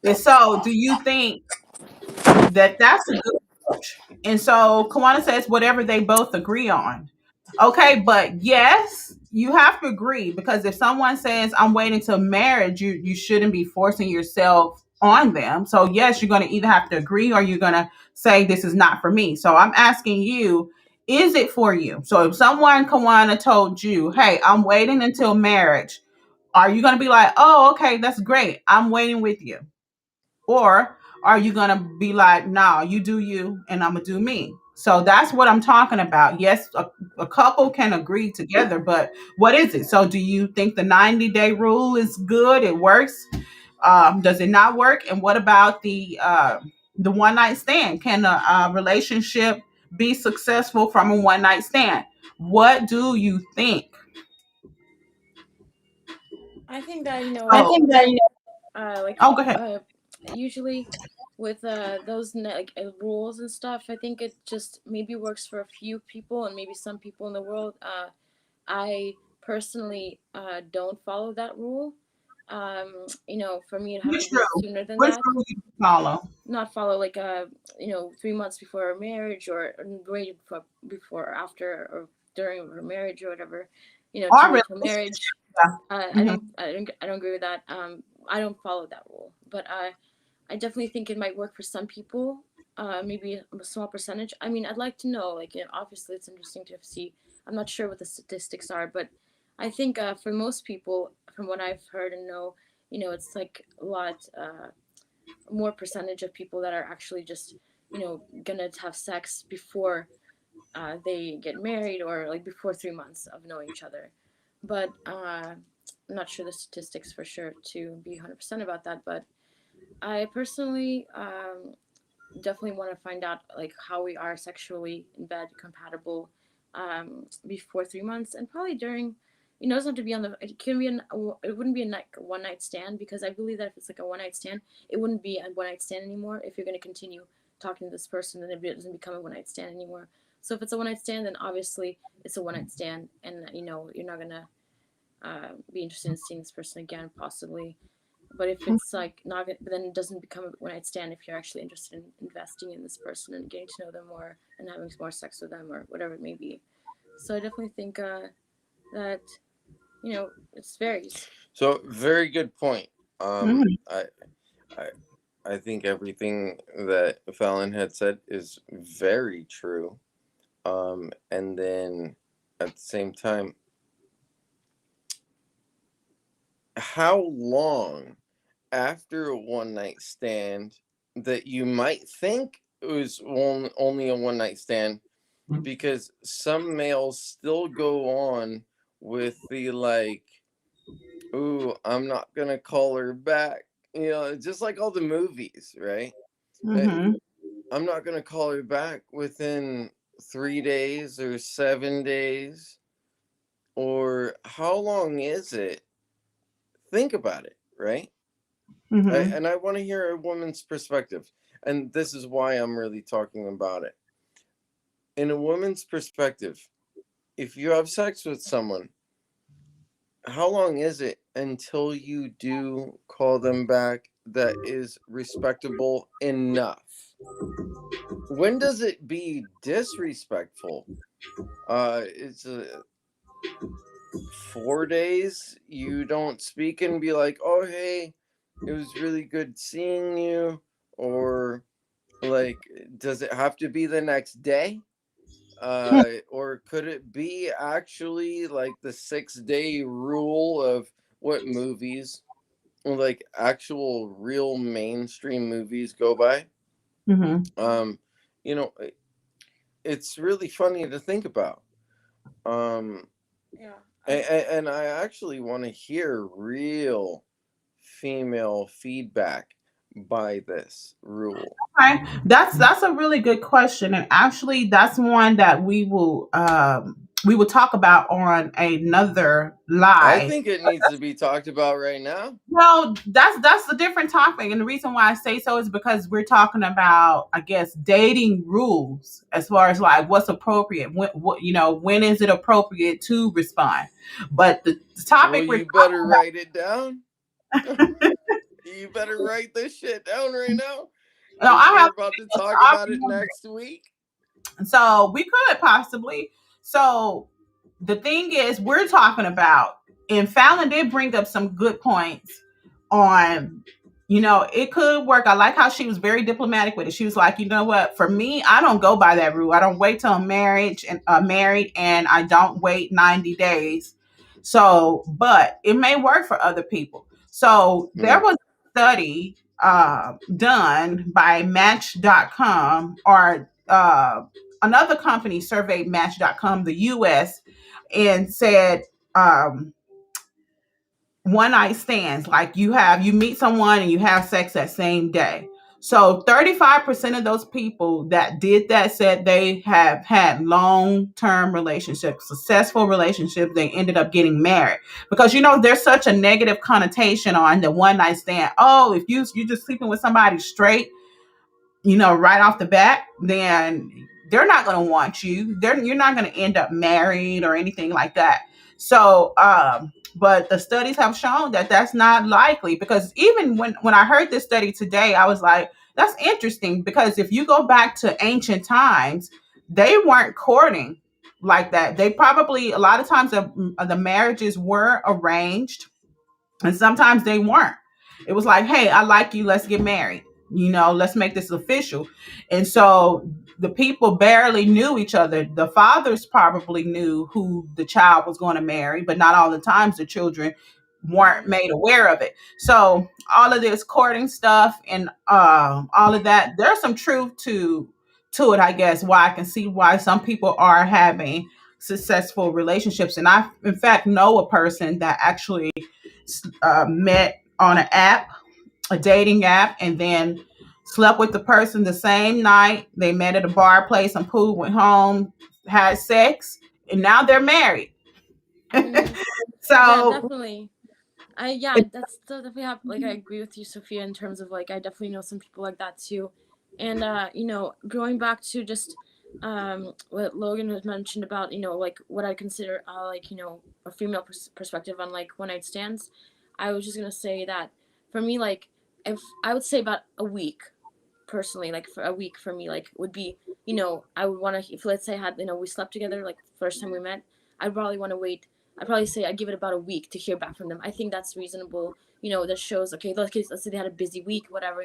And so, do you think that that's a good approach? And so, Kawana says, whatever they both agree on. Okay, but yes, you have to agree because if someone says, I'm waiting till marriage, you shouldn't be forcing yourself on them. So, yes, you're going to either have to agree or you're going to say, this is not for me. So, I'm asking you, is it for you? So, if someone, Kawana, told you, hey, I'm waiting until marriage, are you going to be like, oh, okay, that's great. I'm waiting with you? Or are you going to be like, nah, you do you and I'm going to do me? So that's what I'm talking about. Yes, a couple can agree together, but what is it? So do you think the 90-day rule is good? It works? Does it not work? And what about the one night stand? Can a relationship be successful from a one night stand? What do you think? I think that I think that like oh, go ahead. usually with like rules and stuff, I think it just maybe works for a few people and maybe some people in the world. I personally don't follow that rule. For me, it have to Which be rule? sooner than Which that. rule do you follow? Not follow like 3 months before marriage or wait before or after or during her marriage or whatever. To Our wait till relationship. marriage. Yeah. Mhm. I don't agree with that. I don't follow that rule, but I definitely think it might work for some people. Maybe a small percentage. I mean, I'd like to know. Like, obviously, it's interesting to see. I'm not sure what the statistics are, but I think for most people, from what I've heard and know, it's like a lot more percentage of people that are actually just, gonna have sex before they get married or like before 3 months of knowing each other. But I'm not sure the statistics for sure to be 100% about that. But I personally definitely want to find out like how we are sexually in bed compatible before 3 months and probably during. It doesn't have to be on the. It can be it wouldn't be a one night stand because I believe that if it's like a one night stand, it wouldn't be a one night stand anymore if you're going to continue talking to this person, then it doesn't become a one night stand anymore. So if it's a one night stand, then obviously it's a one night stand, and you're not gonna be interested in seeing this person again, possibly. But if it's like not, then it doesn't become a one night stand if you're actually interested in investing in this person and getting to know them more and having more sex with them or whatever it may be. So I definitely think that it varies. So very good point. Mhm. I I think everything that Fallon had said is very true. And then at the same time, how long after a one night stand that you might think it was only a one night stand, because some males still go on with the like, ooh, I'm not gonna call her back. Just like all the movies, right? Uh, Mhm. I'm not gonna call her back within 3 days or 7 days. Or how long is it? Think about it, right? Mhm. And I want to hear a woman's perspective. And this is why I'm really talking about it. In a woman's perspective, if you have sex with someone, how long is it until you do call them back that is respectable enough? When does it be disrespectful? It's 4 days you don't speak and be like, oh hey, it was really good seeing you, or like, does it have to be the next day? Or could it be actually like the 6 day rule of what movies, like actual real mainstream movies, go by? Mhm. Um, you know, it's really funny to think about. Um, Yeah. and I actually want to hear real female feedback by this rule. Okay. That's a really good question, and actually, that's one that we will talk about on another I live. think it needs to be talked about right now. Well, that's a different topic, and the reason why I say so is because we're talking about, I guess, dating rules as far as like what's appropriate. When is it appropriate to respond? But the Well, topic we're you better write it down. You better write this shit down right now, no, because I we're have about to talk about it next week. so we could possibly. So the thing is, we're talking about, and Fallon did bring up some good points on, it could work. I like how she was very diplomatic with it. She was like, you know what, for me, I don't go by that rule. I don't wait till I'm married, and I don't wait 90 days. So, but it may work for other people. So there Mm, was a study done by Match.com, or another company surveyed Match.com, the US, and said, um, one night stands, like you meet someone and you have sex that same day. So 35% of those people that did that said they have had long-term relationships, successful relationships. They ended up getting married, because there's such a negative connotation on the one night stand. Oh, if you just sleeping with somebody straight, right off the bat, then they're not going to want you. You're not going to end up married or anything like that. So, but the studies have shown that that's not likely, because even when I heard this study today, I was like, that's interesting, because if you go back to ancient times, they weren't courting like that. They probably, a lot of times, the marriages were arranged, and sometimes they weren't. It was like, hey, I like you, let's get married. Let's make this official. And so the people barely knew each other. The fathers probably knew who the child was going to marry, but not all the times the children weren't Mhm. made aware of it. So all of this courting stuff and all of that, there's some truth to it, I guess. Why I can see why some people are having successful relationships. And I, in fact, know a person that actually met on an app, a dating app, and then slept with the person the same night. They met at a bar, played some pool, went home, had sex, and now they're married. Mhm. Yeah, So, definitely. That's definitely like I agree with you, Sophia, in terms of like I definitely know some people like that too, And going back to just what Logan has mentioned about like what I consider like a female perspective on like one night stands, I was just gonna say that for me, like, if I would say about a week personally, like for a week for me, like would be, I would want to, if let's say I had, we slept together like first time we met, I'd probably want to wait. I'd probably say I'd give it about a week to hear back from them. I think that's reasonable. That shows, okay, let's say they had a busy week, whatever,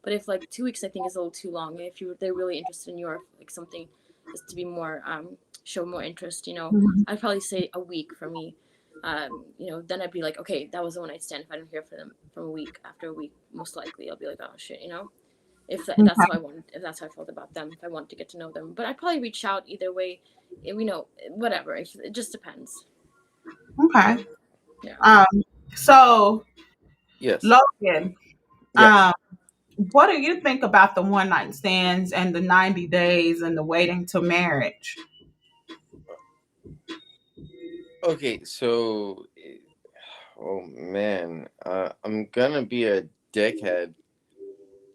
but if like 2 weeks, I think is a little too long. If they're really interested in you, or like something is to be more show more interest, Mhm. I'd probably say a week for me. Then I'd be like, okay, that was a one night stand. If I don't hear from them from a week, after a week, most likely I'll be like, oh shit, if that's how I wanted, if that's how I felt about them, if I wanted to get to know them. But I'd probably reach out either way, whatever. It just depends. Okay. Yeah. Um, so Yes. Logan, Yes. um, what do you think about the one night stands and the 90 days and the waiting to marriage? Okay, so oh man, I'm gonna be a dickhead.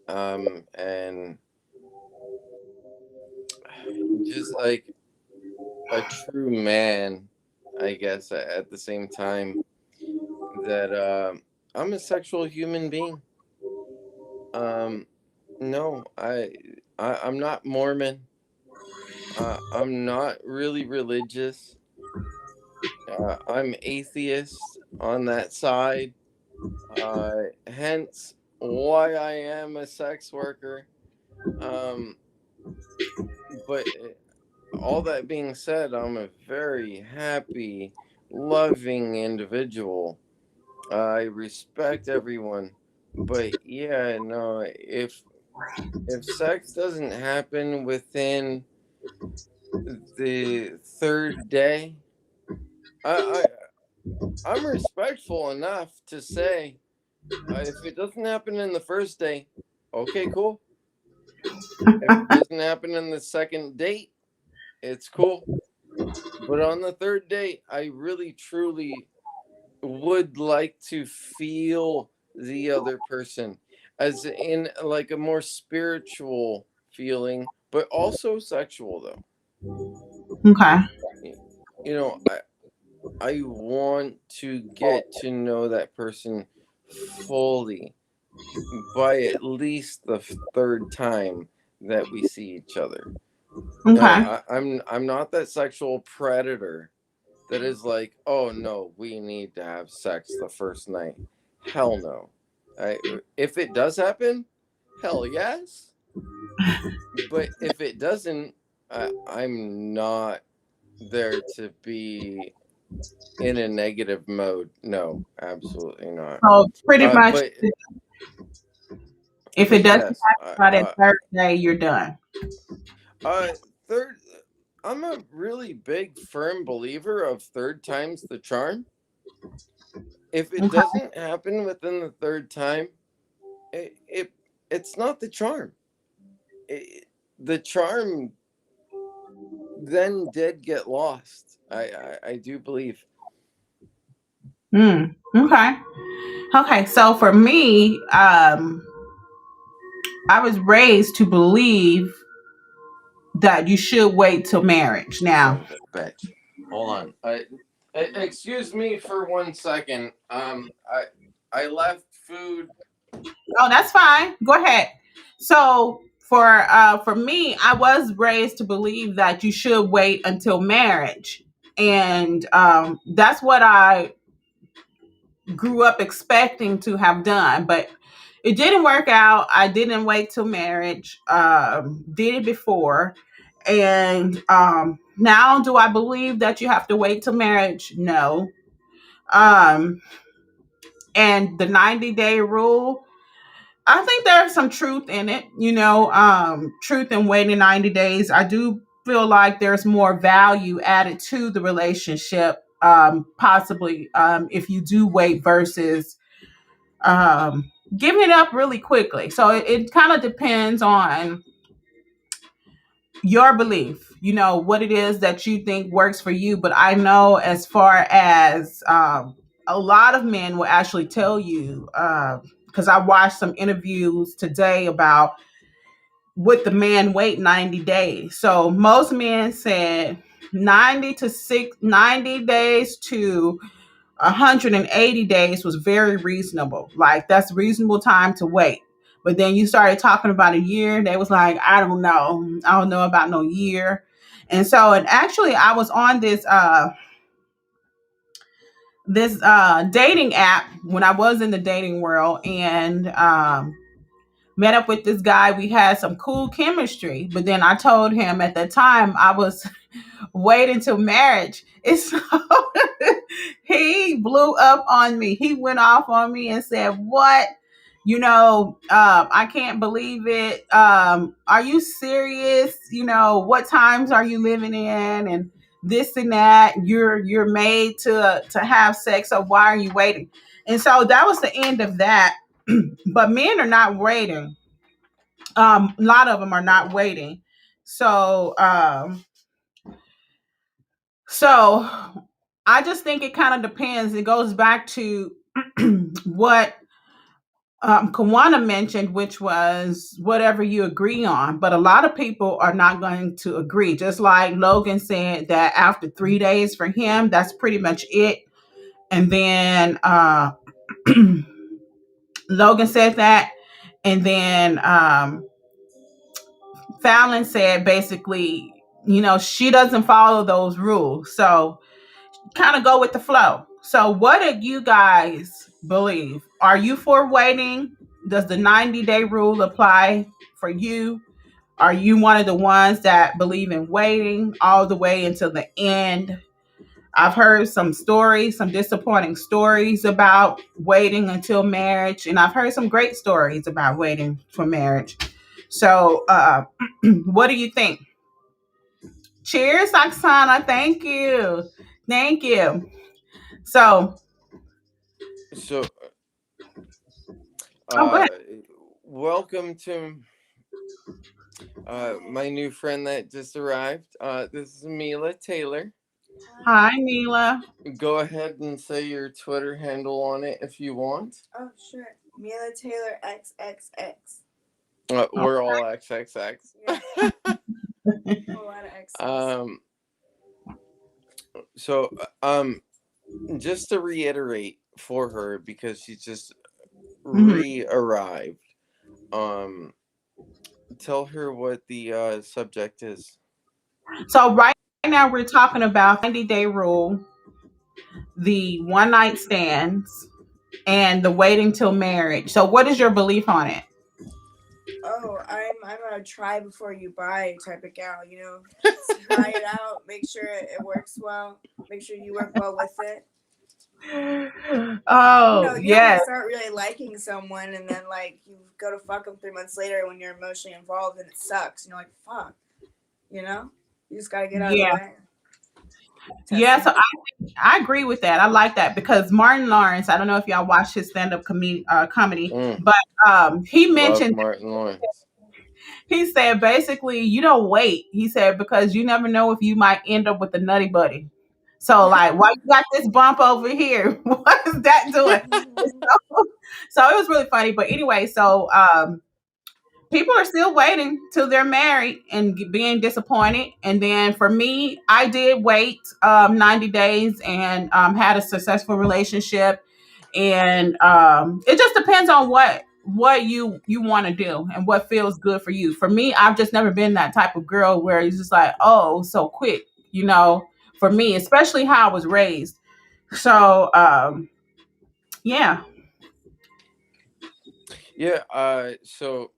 And just like a true man, I guess, at the same time, that I'm a sexual human being. Um, no, I'm not Mormon. I'm not really religious. I'm atheist on that side. Hence why I am a sex worker. Um, but all that being said, I'm a very happy, loving individual. I respect everyone. But yeah, no, if sex doesn't happen within the third day, I, I'm respectful enough to say, if it doesn't happen in the first day, okay, cool. If it doesn't happen in the second date, it's cool. But on the third date, I really truly would like to feel the other person, as in like a more spiritual feeling, but also sexual though. Okay. You know, I want to get to know that person fully by at least the third time that we see each other. Okay. I'm not that sexual predator that is like, oh no, we need to have sex the first night. Hell no. I, if it does happen, hell yes. But if it doesn't, I'm not there to be in a negative mode. No, absolutely not. So pretty much, But if it doesn't happen yes, by that third day, you're done. uh, third. I'm a really big, firm believer of third time's the charm. If it Okay. doesn't happen within the third time, it it's not the charm. The charm then did get lost. I do believe. Okay. Okay. So for me, I was raised to believe that you should wait till marriage. Son Now, of a bitch. Hold on. Excuse me for 1 second. I left food. oh, that's fine. Go ahead. So for me, I was raised to believe that you should wait until marriage, and that's what I grew up expecting to have done. But it didn't work out. I didn't wait till marriage. Did it before, and now do I believe that you have to wait till marriage? No. Um, and the 90-day rule, I think there's some truth in it, truth in waiting 90 days. I do feel like there's more value added to the relationship, possibly, if you do wait versus giving it up really quickly. So it kind of depends on your belief, what it is that you think works for you. But I know, as far as a lot of men will actually tell you, because I watched some interviews today about would the man wait 90 days? So most men said 90 days to 180 days was very reasonable. Like that's reasonable time to wait. But then you started talking about a year. They was like, I don't know. I don't know about no year. And actually I was on this dating app when I was in the dating world, and met up with this guy. We had some cool chemistry, but then I told him at the time I was wait until marriage. It's so he blew up on me. He went off on me and said, "What? I can't believe it. Are you serious? What times are you living in? And this and that. You're made to have sex. So why are you waiting?" And so that was the end of that. But men are not waiting. A lot of them are not waiting. So I just think it kind of depends. It goes back to what Kawana mentioned, which was whatever you agree on. But a lot of people are not going to agree. Just like Logan said that after 3 days for him, that's pretty much it. And then Logan said that. And then Fallon said basically, she doesn't follow those rules. So kind of go with the flow. So, what do you guys believe? Are you for waiting? Does the 90-day rule apply for you? Are you one of the ones that believe in waiting all the way until the end? I've heard some stories, some disappointing stories about waiting until marriage, and I've heard some great stories about waiting for marriage. So, what do you think? Cheers, Oksana. Thank you. Thank you. So, So, oh, go ahead. welcome to my new friend that just arrived. This is Mila Taylor. Hi, Mila. Go ahead and say your Twitter handle on it if you want. Oh, sure. Mila Taylor XXX. We're all XXX. Yeah. A lot of X's. So, just to reiterate for her, because she just re-arrived, tell her what the subject is. So, right now, we're talking about 90-day rule, the one night stands, and the waiting till marriage. So, what is your belief on it? Oh, I'm a try before you buy type of gal, Try it out, make sure it works well, make sure you work well with it. Oh, You yes. start really liking someone, and then you go to fuck them 3 months later when you're emotionally involved, and it sucks. And you're like, fuck, you just gotta get out of the way. Yeah, so I agree with that. I like that because Martin Lawrence, I don't know if y'all watch his stand-up comedy, but he mentioned Martin Lawrence. He said basically you don't wait. He said because you never know if you might end up with a nutty buddy. So like, why you got this bump over here? What is that doing? So it was really funny. But anyway, so people are still waiting till they're married and being disappointed. And then for me, I did wait 90 days and had a successful relationship. And it just depends on what you want to do and what feels good for you. For me, I've just never been that type of girl where it's just like, oh, so quick, for me, especially how I was raised. So yeah. So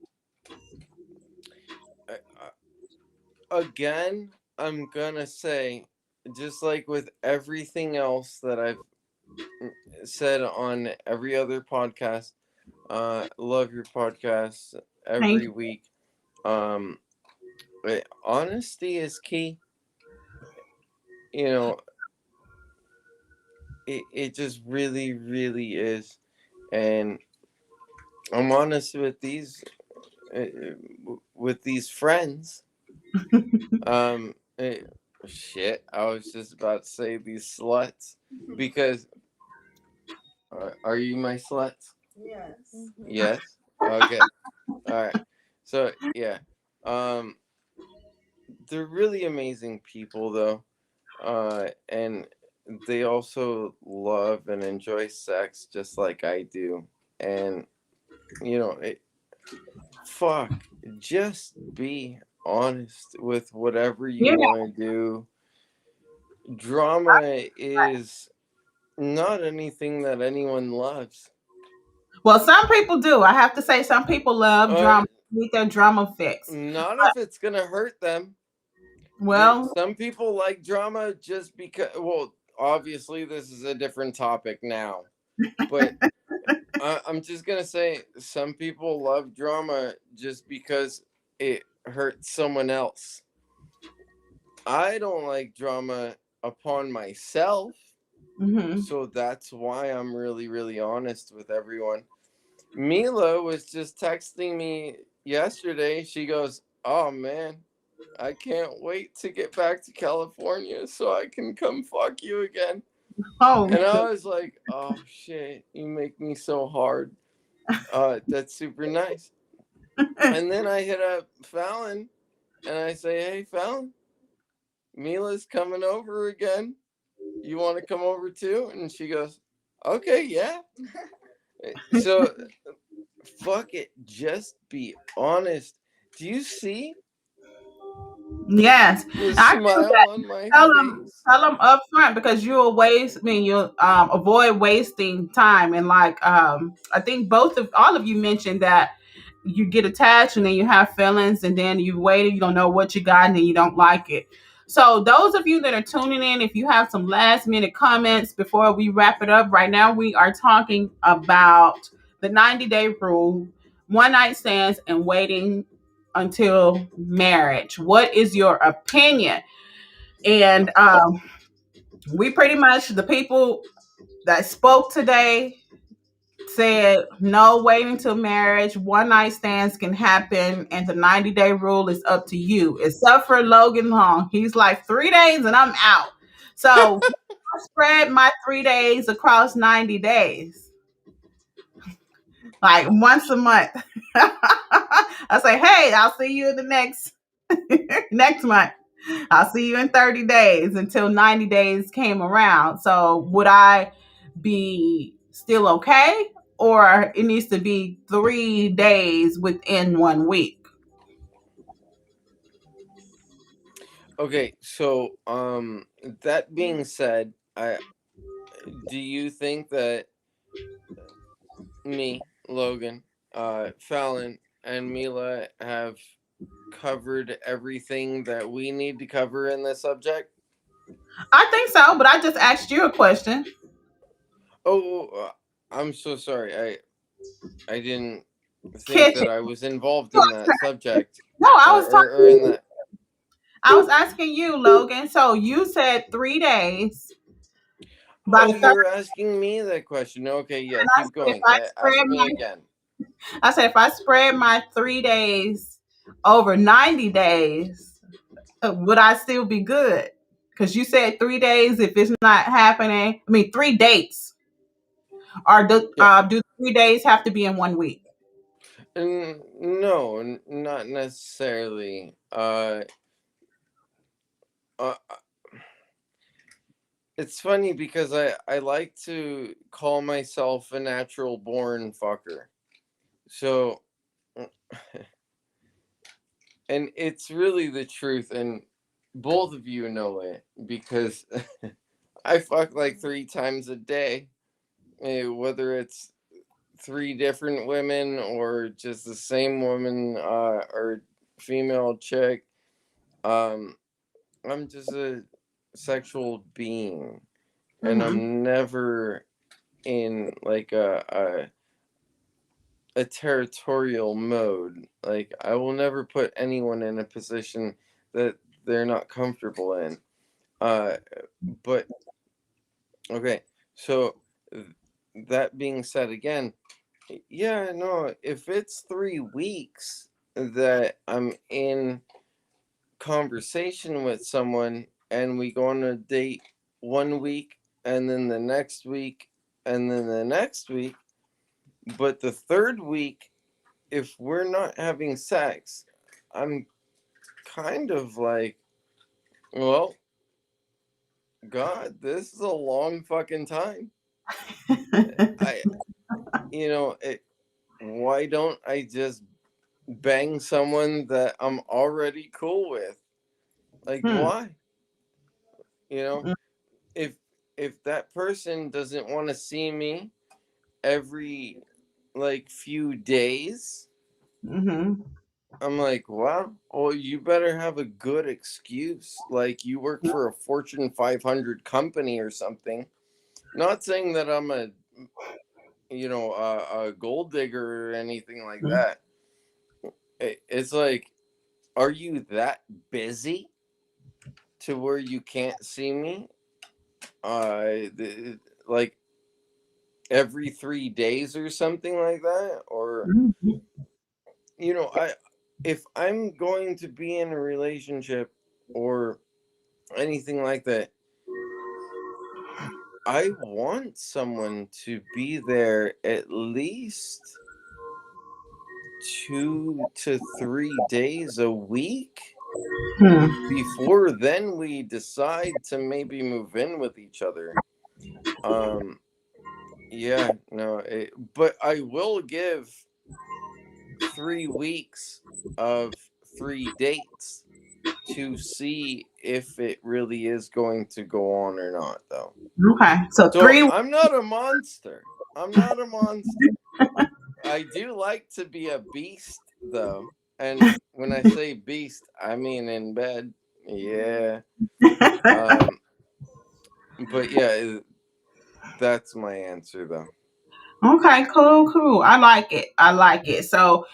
again, I'm gonna say, just like with everything else that I've said on every other podcast, love your podcast every week. Honesty is key. It just really, really is. And I'm honest with these friends. Shit, I was just about to say these sluts, because are you my sluts? Yes. Yes. Okay. All right. So yeah. Um, they're really amazing people, though. And they also love and enjoy sex just like I do. And, fuck, just be honest with whatever you Yeah. want to do. Drama is not anything that anyone loves. Well, some people do. I have to say, some people love Uh, drama, need their drama fix. Not if it's gonna hurt them. Well, Some people like drama just because. Well, obviously, this is a different topic now, but I'm just gonna say some people love drama just because it hurts someone else. I don't like drama upon myself, mhm. so that's why I'm really, really honest with everyone. Mila was just texting me yesterday. She goes, "Oh man, I can't wait to get back to California so I can come fuck you again." Oh, And I was like, "Oh shit, you make me so hard." That's super nice. And then I hit up Fallon and I say, "Hey Fallon, Mila's coming over again. You want to come over too?" And she goes, "Okay, yeah." So fuck it, just be honest. Do you see yes. the I do smile that. on my Tell them, face? tell them up front because you'll waste. I mean, you'll avoid wasting time. And like, I think all of you mentioned that you get attached and then you have feelings and then you wait, you don't know what you got and then you don't like it. So those of you that are tuning in, if you have some last minute comments before we wrap it up, right now we are talking about the 90-day rule, one night stands, and waiting until marriage. What is your opinion? And we pretty much, the people that spoke today said no waiting till marriage, one night stands can happen, and the 90-day rule is up to you. Except for Logan Long. He's like 3 days and I'm out. So I spread my 3 days across 90 days, like once a month. I say, hey, I'll see you in the next month. I'll see you in 30 days until 90 days came around. So would I be still okay? Or it needs to be 3 days within 1 week? Okay, so that being said, I do you think that me, Logan, Fallon, and Mila have covered everything that we need to cover in this subject? I think so, but I just asked you a question. Oh, I'm so sorry. I didn't think Kitchen. that I was involved in that subject, No, I was or in talking. that. I was asking you, Logan. So you said 3 days by Oh, the third. you're asking me that question. Okay, yeah, I keep said if going. I Ask spread me again. if I spread my 3 days over 90 days, would I still be good? Because you said 3 days if it's not happening. I mean, 3 dates. Or Yeah. do 3 days have to be in 1 week? No, not necessarily. Uh, it's funny because I like to call myself a natural born fucker. So, and it's really the truth, and both of you know it because I fuck like 3 times a day, whether it's three different women or just the same woman, or female chick. Um, I'm just a sexual being, and Mm-hmm. I'm never in like a territorial mode. Like I will never put anyone in a position that they're not comfortable in. Uh, but okay, so that being said, again, yeah, no, if it's 3 weeks that I'm in conversation with someone and we go on a date 1 week and then the next week and then the next week, but the third week, if we're not having sex, I'm kind of like, well, God, this is a long fucking time. I, why don't I just bang someone that I'm already cool with? Like, Hmm. why? You know, if that person doesn't want to see me every like few days, Mm-hmm. I'm like, wow, well, you better have a good excuse. Like, you work for a Fortune 500 company or something. Not saying that I'm a gold digger or anything like that. It's like, are you that busy to where you can't see me? Like every 3 days or something like that, or I if I'm going to be in a relationship or anything like that, I want someone to be there at least 2 to 3 days a week. Hmm. Before then we decide to maybe move in with each other. um yeah, no, but I will give 3 weeks of 3 dates to see if it really is going to go on or not, though. Okay. So So 3. I'm not a monster. I'm not a monster. I do like to be a beast, though. And when I say beast, I mean in bed. Yeah. Um, but yeah, that's my answer, though. Okay, cool, cool. I like it. I like it. So,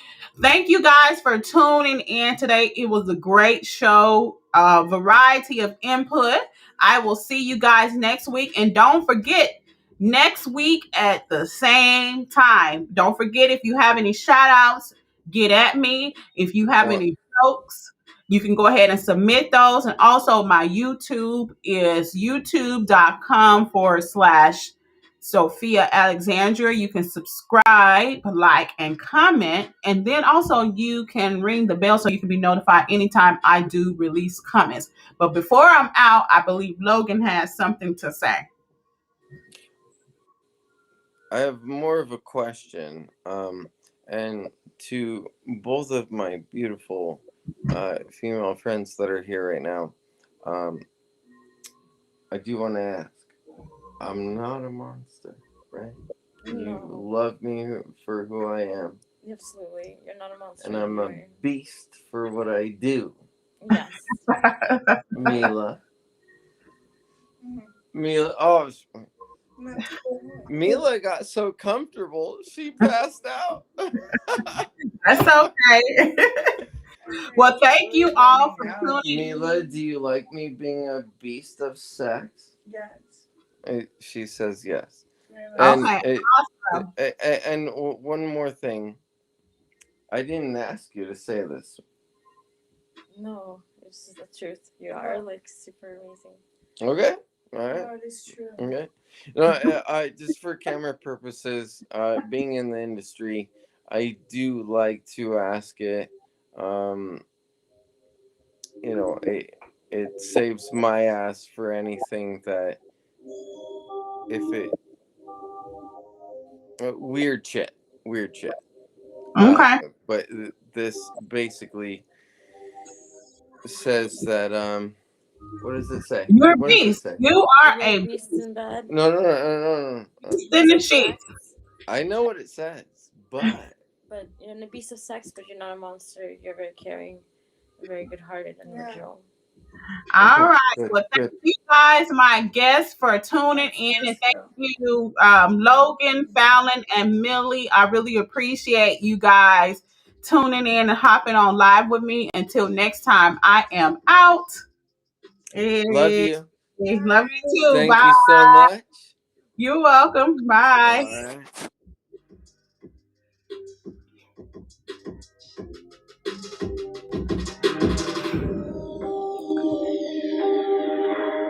thank you guys for tuning in today. It was a great show, a variety of input. I will see you guys next week. And don't forget, next week at the same time. Don't forget, if you have any shout outs, get at me. If you have Well, any jokes, you can go ahead and submit those. And also, my YouTube is youtube.com/. Sophia Alexandria. You can subscribe, like, and comment. And then also you can ring the bell so you can be notified anytime I do release comments. But before I'm out, I believe Logan has something to say. I have more of a question. And to both of my beautiful female friends that are here right now, um, I do want to ask. I'm not a monster, right? You No, love me for who I am, absolutely. You're not a monster. and I'm a You're beast for what I do. yes. Mila, Mhm. Mila, oh, No. Mila got so comfortable she passed out. That's okay. Well, thank you Really let all me for down. tuning. Mila, do you like me being a beast of sex? Yes. She says yes. Really. And Okay, awesome. one more thing, I didn't ask you to say this. No, this is the truth. You are like super amazing. Okay, all right. No, it is true. Okay. No, I just for camera purposes, being in the industry, I do like to ask it. Um, it saves my ass for anything that if it weird shit. Uh, Okay. but this basically says that what does it say? You're a What does it beast. say? You are You're a a beast in bed. No, no, no, no, no, no. beast in Beast the of sheets. sex. I know what it says, but But you're a beast of sex, but you're not a monster. You're very caring, very good-hearted individual. All okay, right. good, Well, thank good. you guys, my guests, for tuning Yes, in. it And is thank true. you, Logan, Fallon, and Millie. I really appreciate you guys tuning in and hopping on live with me. Until next time, I am out. Love Eh, you. love Bye. you too. Thank Bye. you so much. You're welcome. All Bye. right.